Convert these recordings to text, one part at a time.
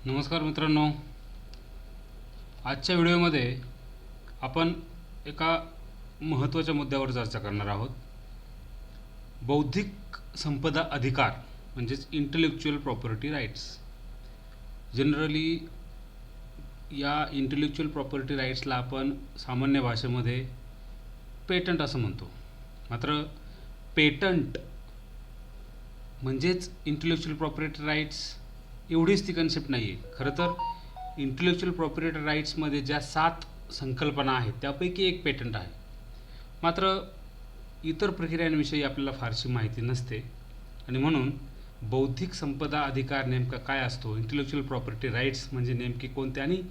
नमस्कार मित्रांनो, आजच्या व्हिडिओमध्ये आपण एका महत्त्वाच्या मुद्द्यावर चर्चा करणार आहोत. बौद्धिक संपदा अधिकार म्हणजेच इंटेलेक्च्युअल प्रॉपर्टी राईट्स. जनरली या इंटेलेक्च्युअल प्रॉपर्टी राईट्सला आपण सामान्य भाषेमध्ये पेटंट असं म्हणतो. मात्र पेटंट म्हणजेच इंटेलेक्च्युअल प्रॉपर्टी राईट्स एवढीच ती कन्सेप्ट नाही आहे. खरं तर इंटेलेक्च्युअल प्रॉपर्टी राईट्समध्ये ज्या 7 संकल्पना आहेत त्यापैकी एक पेटंट आहे. मात्र इतर प्रक्रियांविषयी आपल्याला फारशी माहिती नसते आणि म्हणून बौद्धिक संपदा अधिकार नेमका काय असतो, इंटेलेक्च्युअल प्रॉपर्टी राईट्स म्हणजे नेमके कोणते आणि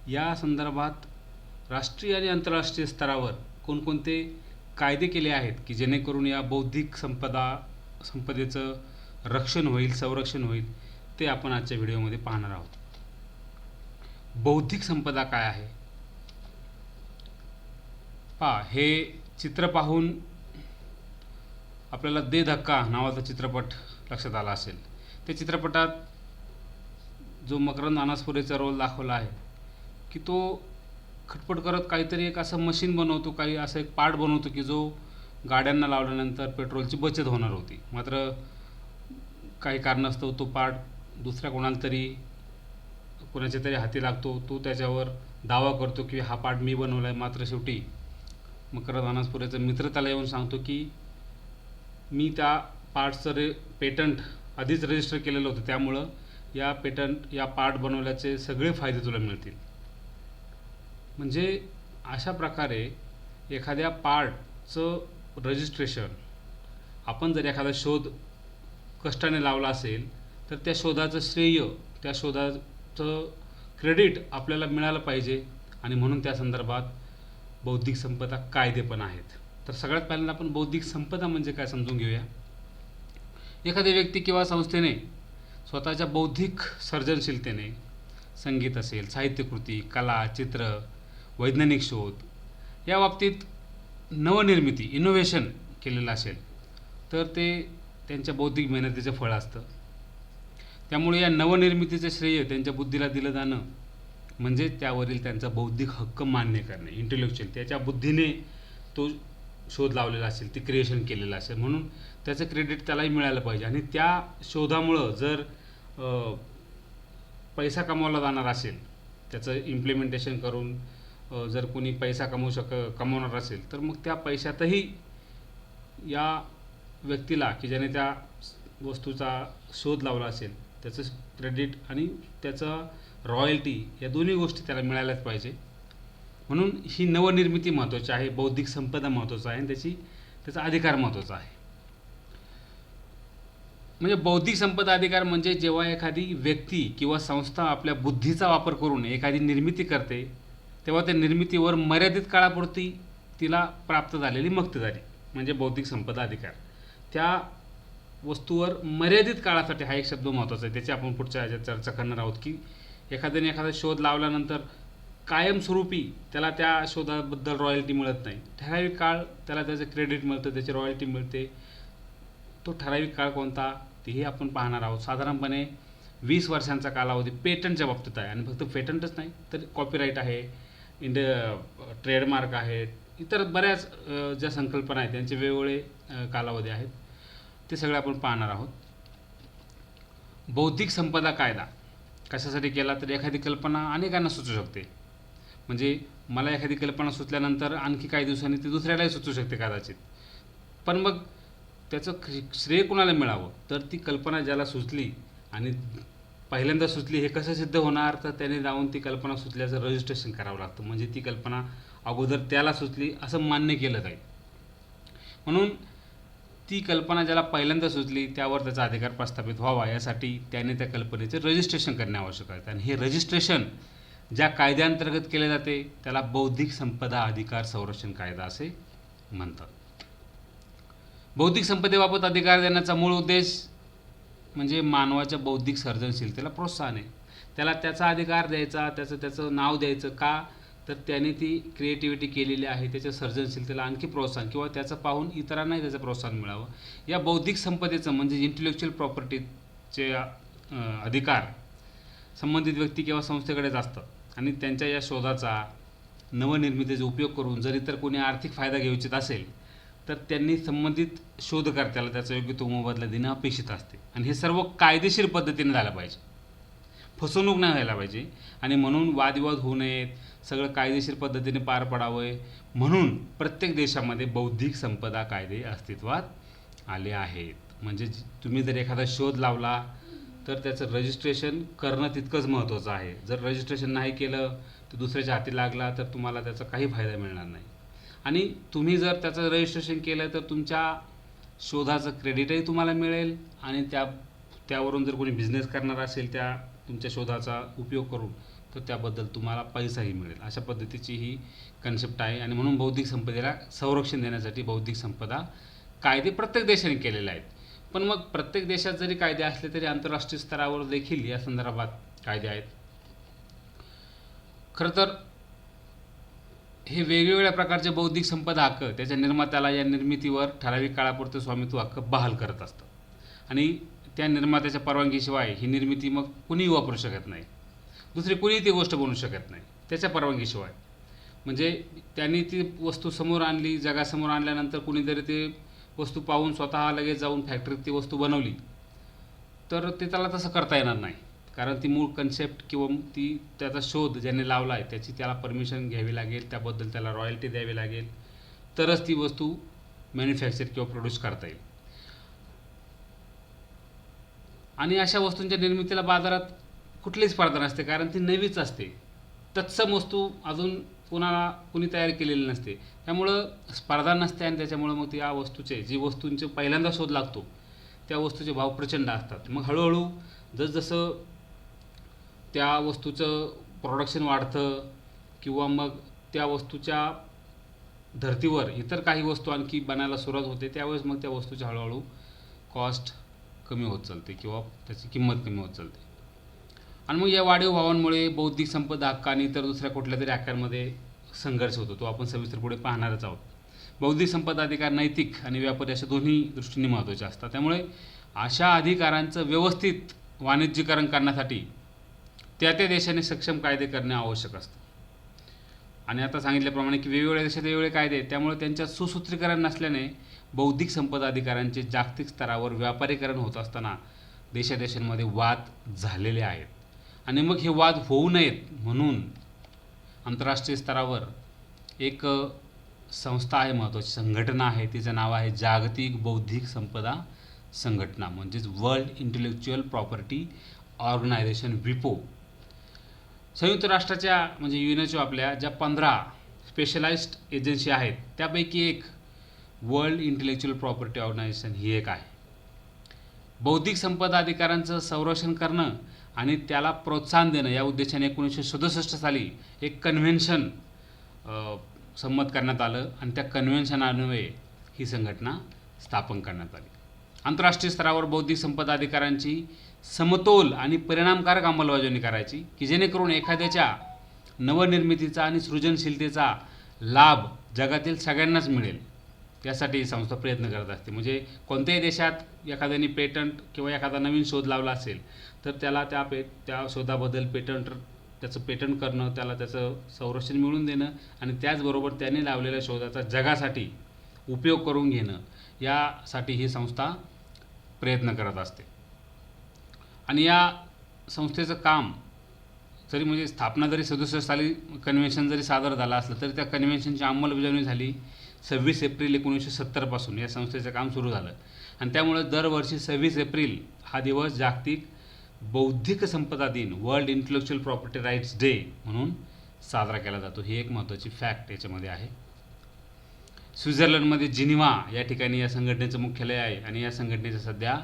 या संदर्भात राष्ट्रीय आणि आंतरराष्ट्रीय स्तरावर कोणकोणते कायदे केले आहेत की जेणेकरून या बौद्धिक संपदेचं रक्षण होईल, संरक्षण होईल, ते आपण आजच्या व्हिडिओमध्ये पाहणार आहोत. बौद्धिक संपदा काय आहे पहा. हे चित्र पाहून आपल्याला दे धक्का नावाचा चित्रपट लक्षात आला असेल. त्या चित्रपटात जो मकरंद अनासपुरेचा रोल दाखवला आहे की तो खटपट करत काहीतरी एक असं मशीन बनवतो, काही असं एक पार्ट बनवतो की जो गाड्यांना लावल्यानंतर पेट्रोलची बचत होणार होती. मात्र काही कारणास्तव तो पार्ट दुसऱ्या कोणाच्या तरी हाती लागतो. तो त्याच्यावर दावा करतो की हा पार्ट मी बनवला आहे. मात्र शेवटी मकरंद अनासपुरेचा मित्र त्याला येऊन सांगतो की मी त्या पार्टचं पेटंट आधीच रजिस्टर केलेलं होतं, त्यामुळं या पार्ट बनवल्याचे सगळे फायदे तुला मिळतील. म्हणजे अशा प्रकारे एखाद्या पार्टचं रजिस्ट्रेशन, आपण जर एखादा शोध कष्टाने लावला असेल तर त्या शोधाचं श्रेय, त्या शोधाचं क्रेडिट आपल्याला मिळालं पाहिजे आणि म्हणून त्या संदर्भात बौद्धिक संपदा कायदे पण आहेत. तर सगळ्यात पहिल्यांदा आपण बौद्धिक संपदा म्हणजे काय समजून घेऊया. एखादी व्यक्ती किंवा संस्थेने स्वतःच्या बौद्धिक सर्जनशीलतेने संगीत असेल, साहित्यकृती, कला, चित्र, वैज्ञानिक शोध या बाबतीत नवनिर्मिती, इनोव्हेशन केलेलं असेल तर ते त्यांच्या बौद्धिक मेहनतीचं फळ असतं. त्यामुळे या नवनिर्मितीचं श्रेय त्यांच्या बुद्धीला दिलं जाणं म्हणजे त्यावरील त्यांचा बौद्धिक हक्क मान्य करणे. इंटेलेक्च्युअल त्याच्या बुद्धीने तो शोध लावलेला असेल, ती क्रिएशन केलेलं असेल, म्हणून त्याचं क्रेडिट त्यालाही मिळालं पाहिजे. आणि त्या शोधामुळं जर पैसा कमावला जाणार असेल, त्याचं इम्प्लिमेंटेशन करून जर कोणी पैसा कमवणार असेल तर मग त्या पैशातही या व्यक्तीला की ज्याने त्या वस्तूचा शोध लावला असेल त्याचं क्रेडिट आणि त्याचा रॉयल्टी या दोन्ही गोष्टी त्याला मिळाल्याच पाहिजे. म्हणून ही नवनिर्मिती महत्त्वाची आहे, बौद्धिक संपदा महत्त्वाचं आहे आणि त्याचा अधिकार महत्त्वाचा आहे. म्हणजे बौद्धिक संपदा अधिकार म्हणजे जेव्हा एखादी व्यक्ती किंवा संस्था आपल्या बुद्धीचा वापर करून एखादी निर्मिती करते तेव्हा त्या निर्मितीवर मर्यादित काळापुरती तिला प्राप्त झालेली मक्तेदारी म्हणजे बौद्धिक संपदा अधिकार. त्या वस्तूवर मर्यादित काळासाठी हा एक शब्द महत्त्वाचा आहे. त्याची आपण पुढच्या ह्याच्यात चर्चा करणार आहोत की एखाद्याने एखादा शोध लावल्यानंतर कायमस्वरूपी त्याला त्या शोधाबद्दल रॉयल्टी मिळत नाही. ठराविक काळ त्याला त्याचं क्रेडिट मिळतं, त्याची रॉयल्टी मिळते. तो ठराविक काळ कोणता तेही आपण पाहणार आहोत. साधारणपणे 20 वर्षांचा कालावधी पेटंटच्या बाबतीत आहे. आणि फक्त पेटंटच नाही तर कॉपीराईट आहे, ट्रेडमार्क आहे, इतर बऱ्याच ज्या संकल्पना आहेत त्यांचे वेगवेगळे कालावधी आहेत. ते सगळे आपण पाहणार आहोत. बौद्धिक संपदा कायदा कशासाठी केला तर एखादी कल्पना अनेकांना सुचू शकते. म्हणजे मला एखादी कल्पना सुचल्यानंतर आणखी काही दिवसांनी ती दुसऱ्यालाही सुचू शकते कदाचित. पण मग त्याचं श्रेय कुणाला मिळावं तर ती कल्पना ज्याला सुचली आणि पहिल्यांदा सुचली हे कसं सिद्ध होणार तर त्याने जाऊन ती कल्पना सुचल्याचं रजिस्ट्रेशन करावं लागतं. म्हणजे ती कल्पना अगोदर त्याला सुचली असं मान्य केलं जाईल. म्हणून ती कल्पना ज्याला पहिल्यांदा सुचली त्यावर त्याचा अधिकार प्रस्थापित व्हावा यासाठी त्याने त्या कल्पनेचे रजिस्ट्रेशन करणे आवश्यक आहे. आणि हे रजिस्ट्रेशन ज्या कायद्याअंतर्गत केले जाते त्याला बौद्धिक संपदा अधिकार संरक्षण कायदा असे म्हणतात. बौद्धिक संपदेबाबत अधिकार देण्याचा मूळ उद्देश म्हणजे मानवाच्या बौद्धिक सर्जनशीलतेला प्रोत्साहन आहे. त्याला त्याचा अधिकार द्यायचा, त्याचं नाव द्यायचं का तर त्याने ती क्रिएटिव्हिटी केलेली आहे, त्याच्या सर्जनशीलतेला आणखी प्रोत्साहन किंवा त्याचं पाहून इतरांनाही त्याचं प्रोत्साहन मिळावं. या बौद्धिक संपदेचं म्हणजे इंटेलेक्च्युअल प्रॉपर्टीचे अधिकार संबंधित व्यक्ती किंवा संस्थेकडेच असतं आणि त्यांच्या या शोधाचा नवनिर्मितीचा उपयोग करून जर इतर कोणी आर्थिक फायदा घेऊ इच्छित असेल तर त्यांनी संबंधित शोधकर्त्याला त्याचा योग्य तो मोबदला देणं अपेक्षित असते आणि हे सर्व कायदेशीर पद्धतीने झालं पाहिजे, फसवणूक नाही व्हायला पाहिजे आणि म्हणून वादविवाद होऊ नयेत, सगळं कायदेशीर पद्धतीने पार पडावं म्हणून प्रत्येक देशामध्ये बौद्धिक संपदा कायदे अस्तित्वात आले आहेत. म्हणजे तुम्ही जर एखादा शोध लावला तर त्याचं रजिस्ट्रेशन करणं तितकंच महत्त्वाचं आहे. जर रजिस्ट्रेशन नाही केलं तर दुसऱ्याच्या हाती लागला तर तुम्हाला त्याचा काही फायदा मिळणार नाही आणि तुम्ही जर त्याचं रजिस्ट्रेशन केलं तर तुमच्या शोधाचं क्रेडिटही तुम्हाला मिळेल आणि त्यावरून जर कोणी बिझनेस करणार असेल त्या तुमच्या शोधाचा उपयोग करून तर त्याबद्दल तुम्हाला पैसाही मिळेल. अशा पद्धतीची ही कन्सेप्ट आहे आणि म्हणून बौद्धिक संपदेला संरक्षण देण्यासाठी बौद्धिक संपदा कायदे प्रत्येक देशाने केलेले आहेत. पण मग प्रत्येक देशात जरी कायदे असले तरी आंतरराष्ट्रीय स्तरावर देखील या संदर्भात कायदे आहेत. खरं तर हे वेगवेगळ्या प्रकारचे बौद्धिक संपदा हक्क त्याच्या निर्मात्याला या निर्मितीवर ठराविक काळापुरते स्वामित्व हक्क बहाल करत असतात आणि त्या निर्मात्याच्या परवानगीशिवाय ही निर्मिती मग कुणीही वापरू शकत नाही, दुसरी कुणीही ती गोष्ट बनवू शकत नाही त्याच्या परवानगीशिवाय. म्हणजे त्यांनी ती वस्तू समोर आणली, जगासमोर आणल्यानंतर कुणीतरी ते वस्तू पाहून स्वतः लगेच जाऊन फॅक्टरीत ती वस्तू बनवली तर ते त्याला तसं करता येणार नाही, कारण ती मूळ कन्सेप्ट किंवा त्याचा शोध ज्याने लावला आहे त्याची त्याला परमिशन घ्यावी लागेल, त्याबद्दल त्याला रॉयल्टी द्यावी लागेल, तरच ती वस्तू मॅन्युफॅक्चर किंवा प्रोड्यूस करता येईल. आणि अशा वस्तूंच्या निर्मितीला बाजारात कुठलीच स्पर्धा नसते, कारण ती नवीच असते, तत्सम वस्तू अजून कुणी तयार केलेली नसते, त्यामुळं स्पर्धा नसते आणि त्याच्यामुळं मग त्या वस्तूचे जी वस्तूंचे पहिल्यांदा शोध लागतो त्या वस्तूचे भाव प्रचंड असतात. मग हळूहळू जसजसं त्या वस्तूचं प्रोडक्शन वाढतं किंवा मग त्या वस्तूच्या धर्तीवर इतर काही वस्तू आणखी बनायला सुरुवात होते त्यावेळेस मग त्या वस्तूची हळूहळू कॉस्ट कमी होत चालते किंवा त्याची किंमत कमी होत चालते. आणि मग या वाढीव भावांमुळे बौद्धिक संपदा हक्क आणि इतर दुसऱ्या कुठल्या तरी हक्कांमध्ये संघर्ष होतो, तो आपण सविस्तर पुढे पाहणारच आहोत. बौद्धिक संपदा अधिकार नैतिक आणि व्यापारी अशा दोन्ही दृष्टीने महत्त्वाचे असतात, त्यामुळे अशा अधिकारांचं व्यवस्थित वाणिज्यीकरण करण्यासाठी त्या देशाने सक्षम कायदे करणे आवश्यक असतं. आणि आता सांगितल्याप्रमाणे की वेगवेगळ्या देशात वेगवेगळे कायदे आहेत, त्यामुळे त्यांच्यात सुसूत्रीकरण नसल्याने बौद्धिक संपदा अधिकारांचे जागतिक स्तरावर व्यापारीकरण होत असताना देशादेशांमध्ये वाद झालेले आहेत. आणि मग हे वाद होऊ नयेत म्हणून आंतरराष्ट्रीय स्तरावर एक संस्था आहे, महत्त्वाची संघटना आहे, तिचं नाव आहे जागतिक बौद्धिक संपदा संघटना, म्हणजेच वर्ल्ड इंटेलेक्च्युअल प्रॉपर्टी ऑर्गनायझेशन, विपो. संयुक्त राष्ट्राच्या म्हणजे युनेस्को आपल्या ज्या 15 स्पेशलाइज्ड एजन्सी आहेत त्यापैकी एक वर्ल्ड इंटेलेक्च्युअल प्रॉपर्टी ऑर्गनायझेशन ही एक आहे. बौद्धिक संपदा अधिकारांचं संरक्षण करणं आणि त्याला प्रोत्साहन देणं या उद्देशाने 1967 साली एक कन्व्हेन्शन संमत करण्यात आलं आणि त्या कन्व्हेन्शनान्वये ही संघटना स्थापन करण्यात आली. आंतरराष्ट्रीय स्तरावर बौद्धिक संपदा अधिकारांची समतोल आणि परिणामकारक अंमलबजावणी करायची की जेणेकरून एखाद्याच्या नवनिर्मितीचा आणि सृजनशीलतेचा लाभ जगातील सगळ्यांनाच मिळेल, यासाठी ही संस्था प्रयत्न करत असते. म्हणजे कोणत्याही देशात एखाद्याने पेटंट किंवा एखादा नवीन शोध लावला असेल तर त्याला त्या शोधाबद्दल त्याचं पेटंट करणं, त्याला त्याचं संरक्षण मिळवून देणं आणि त्याचबरोबर त्याने लावलेल्या शोधाचा जगासाठी उपयोग करून घेणं यासाठी ही संस्था प्रयत्न करत असते. आणि या संस्थेचं काम जरी म्हणजे स्थापना जरी 67 साली कन्व्हेन्शन जरी सादर झालं असलं तरी त्या कन्व्हेन्शनची अंमलबजावणी झाली 26 एप्रिल 1970 पासून या संस्थेचं काम सुरू झालं आणि त्यामुळे दरवर्षी 26 एप्रिल हा दिवस जागतिक बौद्धिक संपदा दिन, world intellectual property rights day म्हणून साजरा केला जातो. ही एक महत्त्वाची फॅक्ट याच्यामध्ये आहे. स्वित्झर्लंडमध्ये जिनिव्हा या ठिकाणी या संघटनेचं मुख्यालय आहे आणि या संघटनेचे सध्या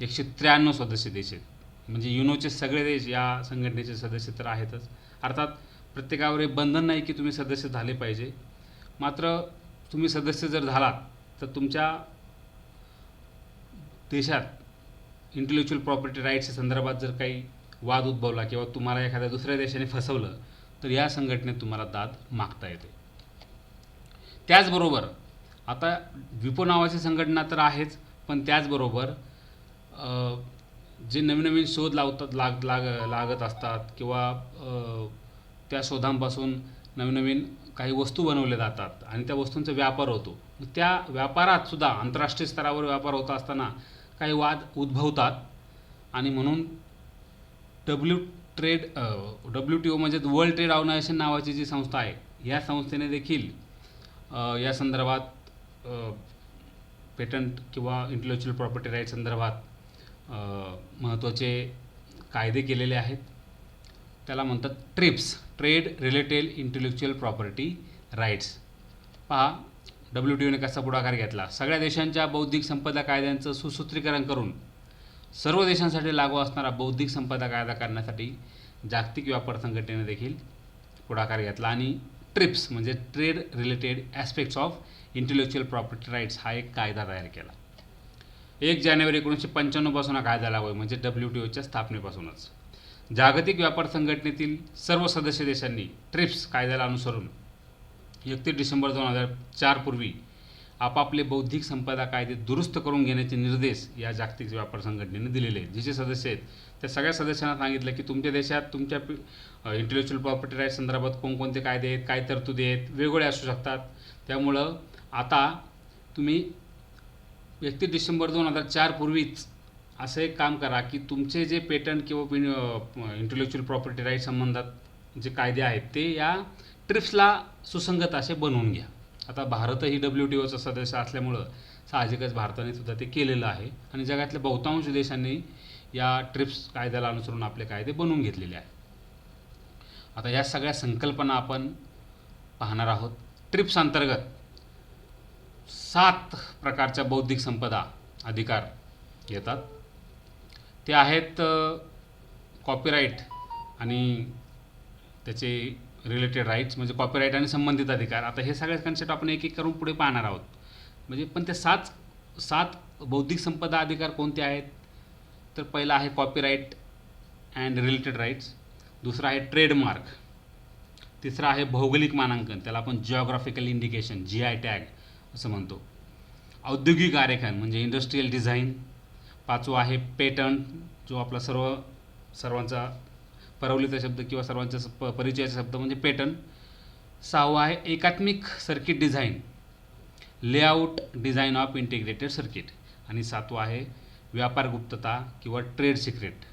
193 सदस्य देश आहेत. म्हणजे युनोचे सगळे देश या संघटनेचे सदस्य तर आहेतच. अर्थात प्रत्येकावर हे बंधन नाही की तुम्ही सदस्य झाले पाहिजे, मात्र तुम्ही सदस्य जर झालात तर तुमच्या देशात इंटेलेक्च्युअल प्रॉपर्टी राईट्सच्या संदर्भात जर काही वाद उद्भवला किंवा तुम्हाला एखाद्या दुसऱ्या देशाने फसवलं तर या संघटनेत तुम्हाला दाद मागता येते. त्याचबरोबर आता विपो नावाची संघटना तर आहेच, पण त्याचबरोबर जे नवीन नवीन शोध लागत असतात किंवा त्या शोधांपासून नवीन नवीन काही वस्तू बनवल्या जातात आणि त्या वस्तूंचा व्यापार होतो. त्या व्यापारात सुद्धा आंतरराष्ट्रीय स्तरावर व्यापार होत असताना काही वाद उद्भवतात आणि म्हणून WTO म्हणजे वर्ल्ड ट्रेड ऑर्गनायझेशन नावाची जी संस्था आहे, या संस्थेने देखील या संदर्भात पेटंट किंवा इंटेलेक्च्युअल प्रॉपर्टी राईट संदर्भात महत्त्वाचे कायदे केलेले आहेत. त्याला म्हणतात TRIPS, trade related intellectual property rights. पहा, WTOने कसा पुढाकार घेतला. सगळ्या देशांच्या बौद्धिक संपदा कायद्यांचं सुसूत्रीकरण करून सर्व देशांसाठी लागू असणारा बौद्धिक संपदा कायदा करण्यासाठी जागतिक व्यापार संघटनेने देखील पुढाकार घेतला आणि ट्रिप्स म्हणजे trade related aspects of intellectual property rights हा एक कायदा तयार केला. 1 जानेवारी 1995 पासून हा कायदा लागू आहे, म्हणजे WTOच्या स्थापनेपासूनच. जागतिक व्यापार संघटनेतील सर्व सदस्य देशांनी ट्रिप्स कायद्याला अनुसरून 31 डिसेंबर 2004 पूर्वी आपापले बौद्धिक संपदा कायदे दुरुस्त करून घेण्याचे निर्देश या जागतिक व्यापार संघटनेने दिलेले आहेत. जे जे सदस्य आहेत त्या सगळ्या सदस्यांना सांगितलं की तुमच्या देशात तुमच्या इंटेलेक्च्युअल प्रॉपर्टी राईट संदर्भात कोणकोणते कायदे आहेत, काय तरतुदी आहेत, वेगवेगळे असू शकतात. त्यामुळं आता तुम्ही 31 डिसेंबर 2004 पूर्वीच असं एक काम करा की तुमचे जे पेटंट किंवा इंटेलेक्च्युअल प्रॉपर्टी राईट संबंधात जे कायदे आहेत ते या ट्रिप्सला सुसंगत असे बनवून घ्या. आता भारतही WTOचा सदस्य असल्यामुळं साहजिकच भारताने सुद्धा ते केलेलं आहे आणि जगातल्या बहुतांश देशांनी या ट्रिप्स कायद्याला अनुसरून आपले कायदे बनवून घेतलेले आहेत. आता या सगळ्या संकल्पना आपण पाहणार आहोत. ट्रिप्स अंतर्गत 7 प्रकारच्या बौद्धिक संपदा अधिकार येतात. ते आहेत कॉपीराईट आणि त्याचे रिलेटेड राईट्स, म्हणजे कॉपीराईट आणि संबंधित अधिकार. आता हे सगळे कन्सेप्ट आपण एक एक करून पुढे पाहणार आहोत. म्हणजे पण ते 7 बौद्धिक संपदा अधिकार कोणते आहेत? तर पहिला आहे कॉपीराईट अँड रिलेटेड राईट्स, दुसरा आहे ट्रेडमार्क, तिसरा आहे भौगोलिक मानांकन, त्याला आपण जिओग्राफिकल इंडिकेशन GI टॅग असं म्हणतो, औद्योगिक आरेखन म्हणजे इंडस्ट्रियल डिझाईन, पाचवा आहे पेटंट जो आपला सर्वांचा परवलीचा शब्द किंवा सर्वांचा परिचयाचा शब्द म्हणजे पेटंट, सहावा आहे एकात्मिक circuit design, layout design of integrated circuit, आणि सातवा आहे व्यापार गुप्तता किंवा ट्रेड सिक्रेट.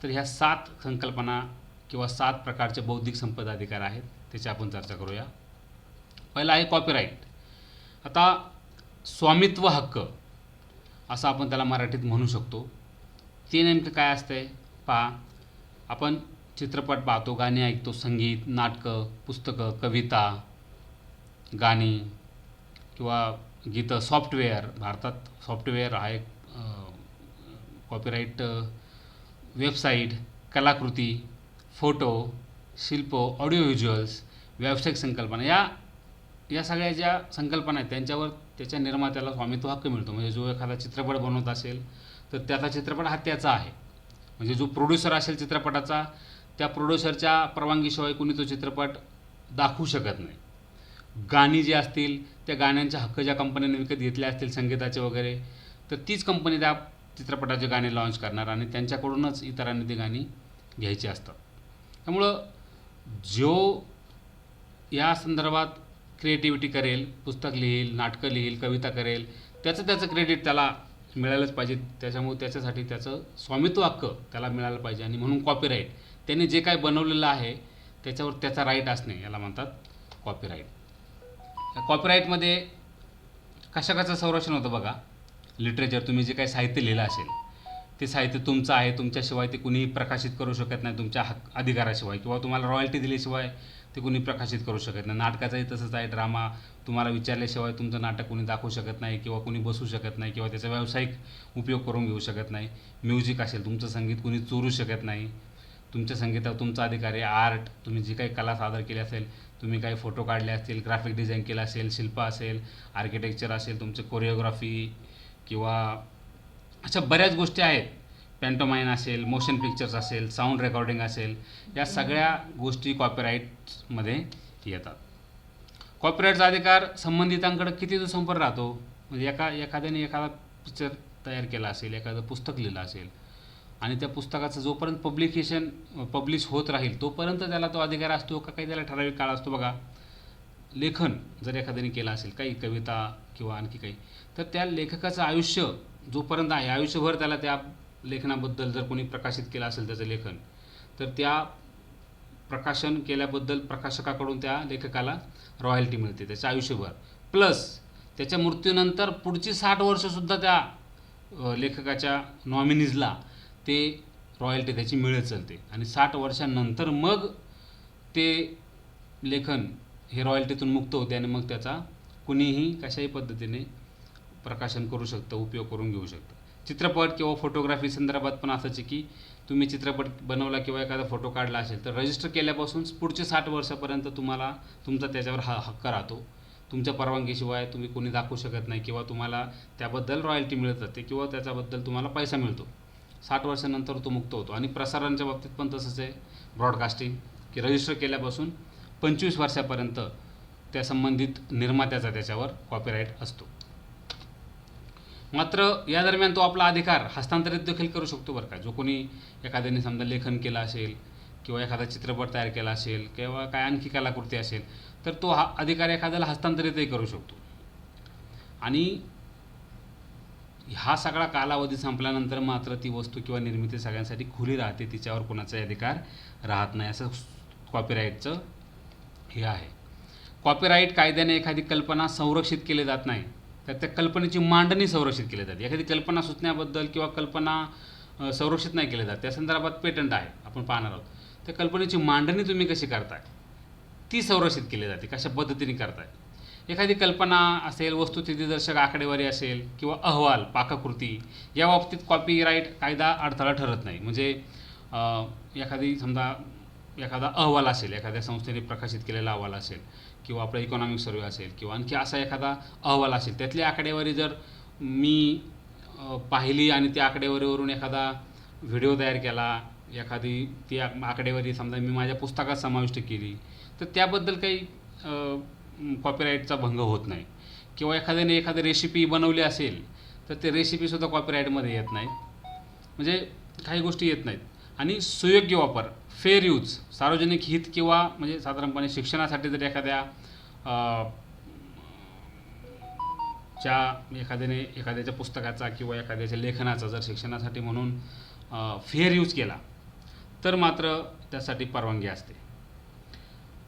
तर ह्या 7 संकल्पना किंवा 7 प्रकारचे बौद्धिक संपदा अधिकार आहेत, त्याची आपण चर्चा करूया. पहिला आहे कॉपीराईट. आता स्वामित्व हक्क असं आपण त्याला मराठीत म्हणू शकतो. ते नेमकं काय असतंय पहा. आपण चित्रपट पाहतो, गाणी ऐकतो, संगीत, नाटकं, पुस्तकं, कविता, गाणी किंवा गीतं, सॉफ्टवेअर. भारतात सॉफ्टवेअर हा एक कॉपीराईट, वेबसाईट, कलाकृती, फोटो, शिल्प, ऑडिओ व्हिज्युअल्स, व्यावसायिक संकल्पना, या सगळ्या ज्या संकल्पना आहेत त्यांच्यावर त्याच्या निर्मात्याला स्वामित्व हक्क मिळतो. म्हणजे जो एखादा चित्रपट बनवत असेल तर त्याचा चित्रपट हा त्याचा आहे. म्हणजे जो प्रोड्युसर असेल चित्रपटाचा, त्या प्रोड्युसरच्या परवानगीशिवाय कुणी तो चित्रपट दाखवू शकत नाही. गाणी जी असतील त्या गाण्यांचे हक्क ज्या कंपनीने विकत घेतले असतील संगीताचे वगैरे, तर तीच कंपनी त्या चित्रपटाचे गाणे लॉन्च करणार आणि त्यांच्याकडूनच इतरांनी ती गाणी घ्यायची असतात. त्यामुळं जो या संदर्भात क्रिएटिव्हिटी करेल, पुस्तक लिहील, नाटकं लिहील, कविता करेल, त्याचं क्रेडिट त्याला मिळालंच पाहिजे. त्याच्यामुळे त्याच्यासाठी त्याचं स्वामित्व हक्क त्याला मिळालं पाहिजे. आणि म्हणून कॉपीराईट, त्याने जे काय बनवलेलं आहे त्याच्यावर त्याचा राईट असणे याला म्हणतात कॉपीराईट. कॉपीराईटमध्ये कशाचं संरक्षण होतं बघा. लिटरेचर, तुम्ही जे काही साहित्य लिहिलं असेल ते साहित्य तुमचं आहे, तुमच्याशिवाय ते कुणीही प्रकाशित करू शकत नाही तुमच्या अधिकाराशिवाय, किंवा तुम्हाला रॉयल्टी दिल्याशिवाय ते कुणी प्रकाशित करू शकत नाही. नाटकाचंही तसंच आहे. ड्रामा तुम्हाला विचारल्याशिवाय तुमचं नाटक कुणी दाखवू शकत नाही किंवा कुणी बसवू शकत नाही किंवा त्याचा व्यावसायिक उपयोग करून घेऊ शकत नाही. म्युझिक असेल, तुमचं संगीत कुणी चोरू शकत नाही. तुमच्या संगीतावर तुमचा अधिकार आहे. आर्ट, तुम्ही जी काही कला सादर केली असेल, तुम्ही काही फोटो काढले असतील, ग्राफिक डिझाईन केलं असेल, शिल्प असेल, आर्किटेक्चर असेल, तुमचं कोरिओग्राफी किंवा अशा बऱ्याच गोष्टी आहेत, पॅन्टोमाइन असेल, मोशन पिक्चर्स असेल, साऊंड रेकॉर्डिंग असेल, या सगळ्या गोष्टी कॉपीराईटमध्ये येतात. कॉपीराईटचा अधिकार संबंधितांकडे किती दिवसांपर्यंत राहतो. म्हणजे एखाद्याने एखादा पिक्चर तयार केला असेल, एखादं पुस्तक लिहिलं असेल, आणि त्या पुस्तकाचं जोपर्यंत पब्लिश होत राहील तोपर्यंत त्याला तो अधिकार असतो का काही त्याला ठराविक काळ असतो बघा. लेखन जर एखाद्याने केलं असेल काही कविता किंवा आणखी काही, तर त्या लेखकाचं आयुष्य जोपर्यंत आहे, आयुष्यभर त्याला त्या लेखनाबद्दल जर कोणी प्रकाशित केलं असेल त्याचं लेखन, तर त्या प्रकाशन केल्याबद्दल प्रकाशकाकडून त्या लेखकाला रॉयल्टी मिळते त्याच्या आयुष्यभर. प्लस त्याच्या मृत्यूनंतर पुढची 60 वर्षसुद्धा त्या लेखकाच्या नॉमिनीजला ते रॉयल्टी त्याची मिळत चालते. आणि 60 वर्षांनंतर मग ते लेखन हे रॉयल्टीतून मुक्त होते आणि मग त्याचा कुणीही कशाही पद्धतीने प्रकाशन करू शकतं, उपयोग करून घेऊ शकतं. चित्रपट किंवा फोटोग्राफी संदर्भात पण असंच आहे की तुम्ही चित्रपट बनवला किंवा एखादा फोटो काढला असेल तर रजिस्टर केल्यापासून पुढचे 60 वर्षापर्यंत तुम्हाला तुमचा त्याच्यावर हक्क राहतो. तुमच्या परवानगीशिवाय तुम्ही कोणी दाखवू शकत नाही किंवा तुम्हाला त्याबद्दल रॉयल्टी मिळत जाते किंवा त्याच्याबद्दल तुम्हाला पैसा मिळतो. 60 वर्षानंतर तो मुक्त होतो. आणि प्रसारणाच्या बाबतीत पण तसंच आहे. ब्रॉडकास्टिंग की रजिस्टर केल्यापासून 25 वर्षापर्यंत त्या संबंधित निर्मात्याचा त्याच्यावर कॉपीराईट असतो. मात्र या दरम्यान तो आपला अधिकार हस्तांतरित देखील करू शकतो बरं का. जो कोणी एखाद्याने समजा लेखन केलं असेल किंवा एखादा चित्रपट तयार केला असेल किंवा काय आणखी कलाकृती असेल तर तो हा अधिकार एखाद्याला हस्तांतरितही करू शकतो. आणि हा सगळा कालावधी संपल्यानंतर मात्र ती वस्तू किंवा निर्मिती सगळ्यांसाठी खुली राहते, तिच्यावर कोणाचाही अधिकार राहत नाही. असं कॉपीराईटचं हे आहे. कॉपीराईट कायद्याने एखादी कल्पना संरक्षित केली जात नाही तर त्या कल्पनेची मांडणी संरक्षित केली जाते. एखादी कल्पना सुचण्याबद्दल किंवा कल्पना संरक्षित नाही केली जात त्या संदर्भात पेटंट आहे, आपण पाहणार आहोत. त्या कल्पनेची मांडणी तुम्ही कशी करताय ती संरक्षित केली जाते, कशा पद्धतीने करताय. एखादी कल्पना असेल, वस्तुस्थितीदर्शक आकडेवारी असेल किंवा अहवाल, पाककृती या बाबतीत कॉपीराईट कायदा अडथळा ठरत नाही. म्हणजे एखादी समजा एखादा अहवाल असेल, एखाद्या संस्थेने प्रकाशित केलेला अहवाल असेल किंवा आपला इकॉनॉमिक सर्वे असेल किंवा आणखी असा एखादा अहवाल असेल, त्यातली आकडेवारी जर मी पाहिली आणि त्या आकडेवारीवरून एखादा व्हिडिओ तयार केला, एखादी ती आकडेवारी समजा मी माझ्या पुस्तकात समाविष्ट केली तर त्याबद्दल काही कॉपीराईटचा भंग होत नाही. किंवा एखाद्याने एखादी रेसिपी बनवली असेल तर ते रेसिपीसुद्धा कॉपीराईटमध्ये येत नाही. म्हणजे काही गोष्टी येत नाहीत. आणि सुयोग्य वापर, फेअर यूज, सार्वजनिक हित किंवा म्हणजे साधारणपणे शिक्षणासाठी जर एखाद्याच्या पुस्तकाचा किंवा एखाद्याच्या लेखनाचा जर शिक्षणासाठी म्हणून फेअर यूज केला तर मात्र त्यासाठी परवानगी असते.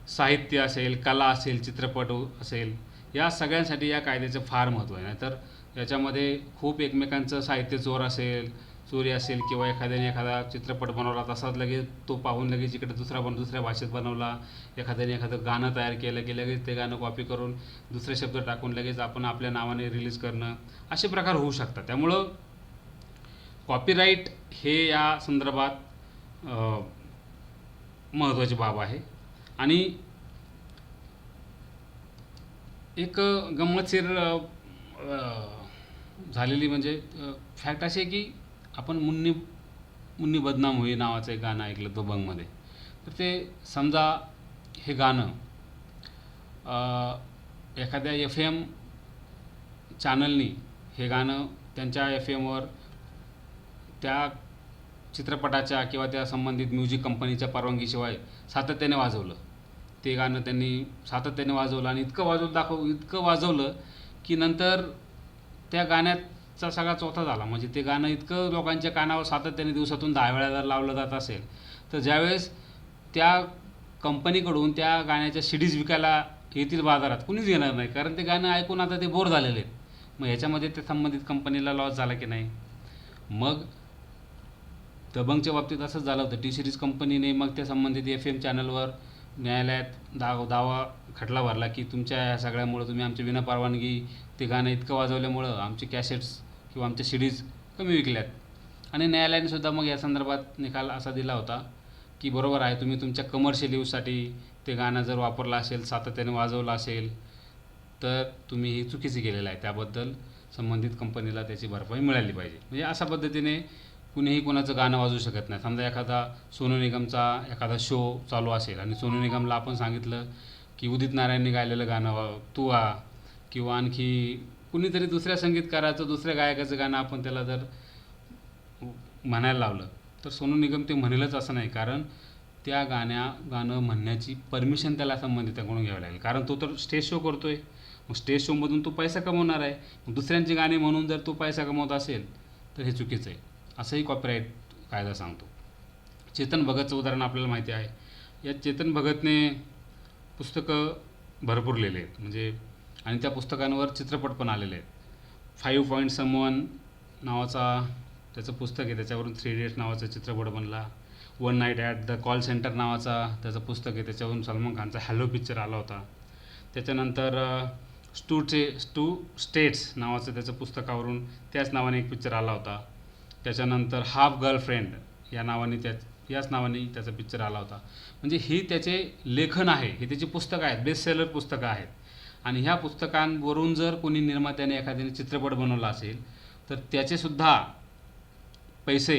साहित्य असेल, कला असेल, चित्रपट असेल, या सगळ्यांसाठी या कायद्याचं फार महत्त्व आहे. नाहीतर याच्यामध्ये खूप एकमेकांचं साहित्य चोरी असेल किंवा एखाद्याने एखादा चित्रपट बनवला तसाच लगेच तो पाहून लगेच इकडे दुसऱ्या भाषेत बनवला, एखाद्याने एखादं गाणं तयार केलं की लगेच ते गाणं कॉपी करून दुसरे शब्द टाकून लगेच आपण आपल्या नावाने रिलीज करणं, असे प्रकार होऊ शकतात. त्यामुळं कॉपीराईट हे या संदर्भात महत्त्वाची बाब आहे. आणि एक गंमतशीर झालेली म्हणजे फॅक्ट अशी आहे की आपण मुन्नी बदनाम होई नावाचं एक गाणं ऐकलं दबंगमध्ये. तर ते समजा हे गाणं एखाद्या FM चॅनलनी हे गाणं त्यांच्या FMवर त्या चित्रपटाच्या किंवा त्या संबंधित म्युझिक कंपनीच्या परवानगीशिवाय सातत्याने वाजवलं. ते गाणं त्यांनी सातत्याने वाजवलं आणि इतकं वाजवलं की नंतर त्या गाण्याचा सगळा चोथा झाला. म्हणजे ते गाणं इतकं लोकांच्या कानावर सातत्याने दिवसातून 10 वेळा जर लावलं जात असेल तर ज्यावेळेस त्या कंपनीकडून त्या गाण्याच्या CDs विकायला येतील बाजारात कुणीच घेणार नाही, कारण ते गाणं ऐकून आता ते बोर झालेले आहेत. मग ह्याच्यामध्ये ते संबंधित कंपनीला लॉस झाला की नाही. मग दबंगच्या बाबतीत असंच झालं होतं. T-Series कंपनीने मग त्या संबंधित FM चॅनलवर न्यायालयात दावा खटला भरला की तुमच्या ह्या सगळ्यामुळं तुम्ही आमची विनापरवानगी ते गाणं इतकं वाजवल्यामुळं आमचे कॅसेट्स किंवा आमच्या CDs कमी विकल्यात. आणि न्यायालयाने सुद्धा मग या संदर्भात निकाल असा दिला होता की बरोबर आहे, तुम्ही तुमच्या कमर्शियल यूजसाठी ते गाणं जर वापरलं असेल, सातत्याने वाजवलं असेल तर तुम्ही ही चुकीची केलेलं आहे, त्याबद्दल संबंधित कंपनीला त्याची भरपाई मिळाली पाहिजे. म्हणजे अशा पद्धतीने कुणीही कोणाचं गाणं वाजवू शकत नाही. समजा एखादा सोनू निगमचा एखादा शो चालू असेल आणि सोनू निगमला आपण सांगितलं की उदित नारायणने गायलेलं गाणं तू आ किंवा आणखी कुणीतरी दुसऱ्या संगीतकाराचं दुसऱ्या गायकाचं गाणं आपण त्याला जर म्हणायला लावलं तर सोनू निगम ते म्हणेलच असं नाही, कारण त्या गाणं म्हणण्याची परमिशन त्याला संबंधिताकडून घ्यावी लागेल, कारण तो तर स्टेज शो करतो आहे. मग स्टेज शोमधून तो पैसा कमवणार आहे. मग दुसऱ्यांची गाणी म्हणून जर तो पैसा कमवत असेल तर हे चुकीचं आहे, असंही कॉपीराईट कायदा सांगतो. चेतन भगतचं उदाहरण आपल्याला माहिती आहे. या चेतन भगतने पुस्तकं भरपूर लिहिले आहेत, म्हणजे आणि त्या पुस्तकांवर चित्रपट पण आलेले आहेत. 5 पॉईंट समवन नावाचा त्याचं पुस्तक आहे, त्याच्यावरून 3 इडियट्स नावाचा चित्रपट बनला. One night at the call centre नावाचा त्याचं पुस्तक आहे, त्याच्यावरून सलमान खानचा हॅलो पिक्चर आला होता. त्याच्यानंतर टू स्टेट्स नावाचं त्याचं पुस्तकावरून त्याच नावाने एक पिक्चर आला होता. त्याच्यानंतर हाफ गर्लफ्रेंड याच नावाने त्याचा पिक्चर आला होता. म्हणजे ही त्याचे लेखन आहे, हे त्याची पुस्तकं आहेत, बेस्ट सेलर पुस्तकं आहेत. आणि ह्या पुस्तकांवरून जर कोणी निर्मात्याने एखाद्याने चित्रपट बनवला असेल तर त्याचेसुद्धा पैसे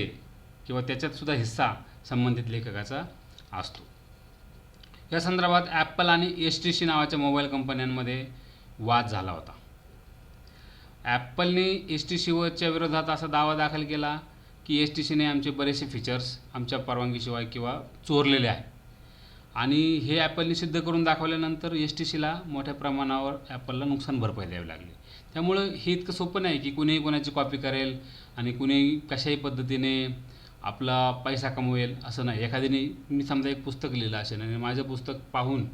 किंवा त्याच्यातसुद्धा हिस्सा संबंधित लेखकाचा असतो. या संदर्भात ॲपल आणि HTC नावाच्या मोबाईल कंपन्यांमध्ये वाद झाला होता. ॲपलने HTCच्या विरोधात असा दावा दाखल केला की HTCने आमचे बरेचसे फीचर्स आमच्या परवानगीशिवाय किंवा चोरलेले आहेत. आणि हे ॲपलने सिद्ध करून दाखवल्यानंतर HTCला मोठ्या प्रमाणावर ॲपलला नुकसान भरपाई द्यावी लागली. त्यामुळं हे इतकं सोपं नाही की कुणीही कोणाची कॉपी करेल आणि कुणीही कशाही पद्धतीने आपला पैसा कमवेल, असं नाही. एखाद्याने मी समजा एक पुस्तक लिहिलं असेल आणि माझं पुस्तक पाहून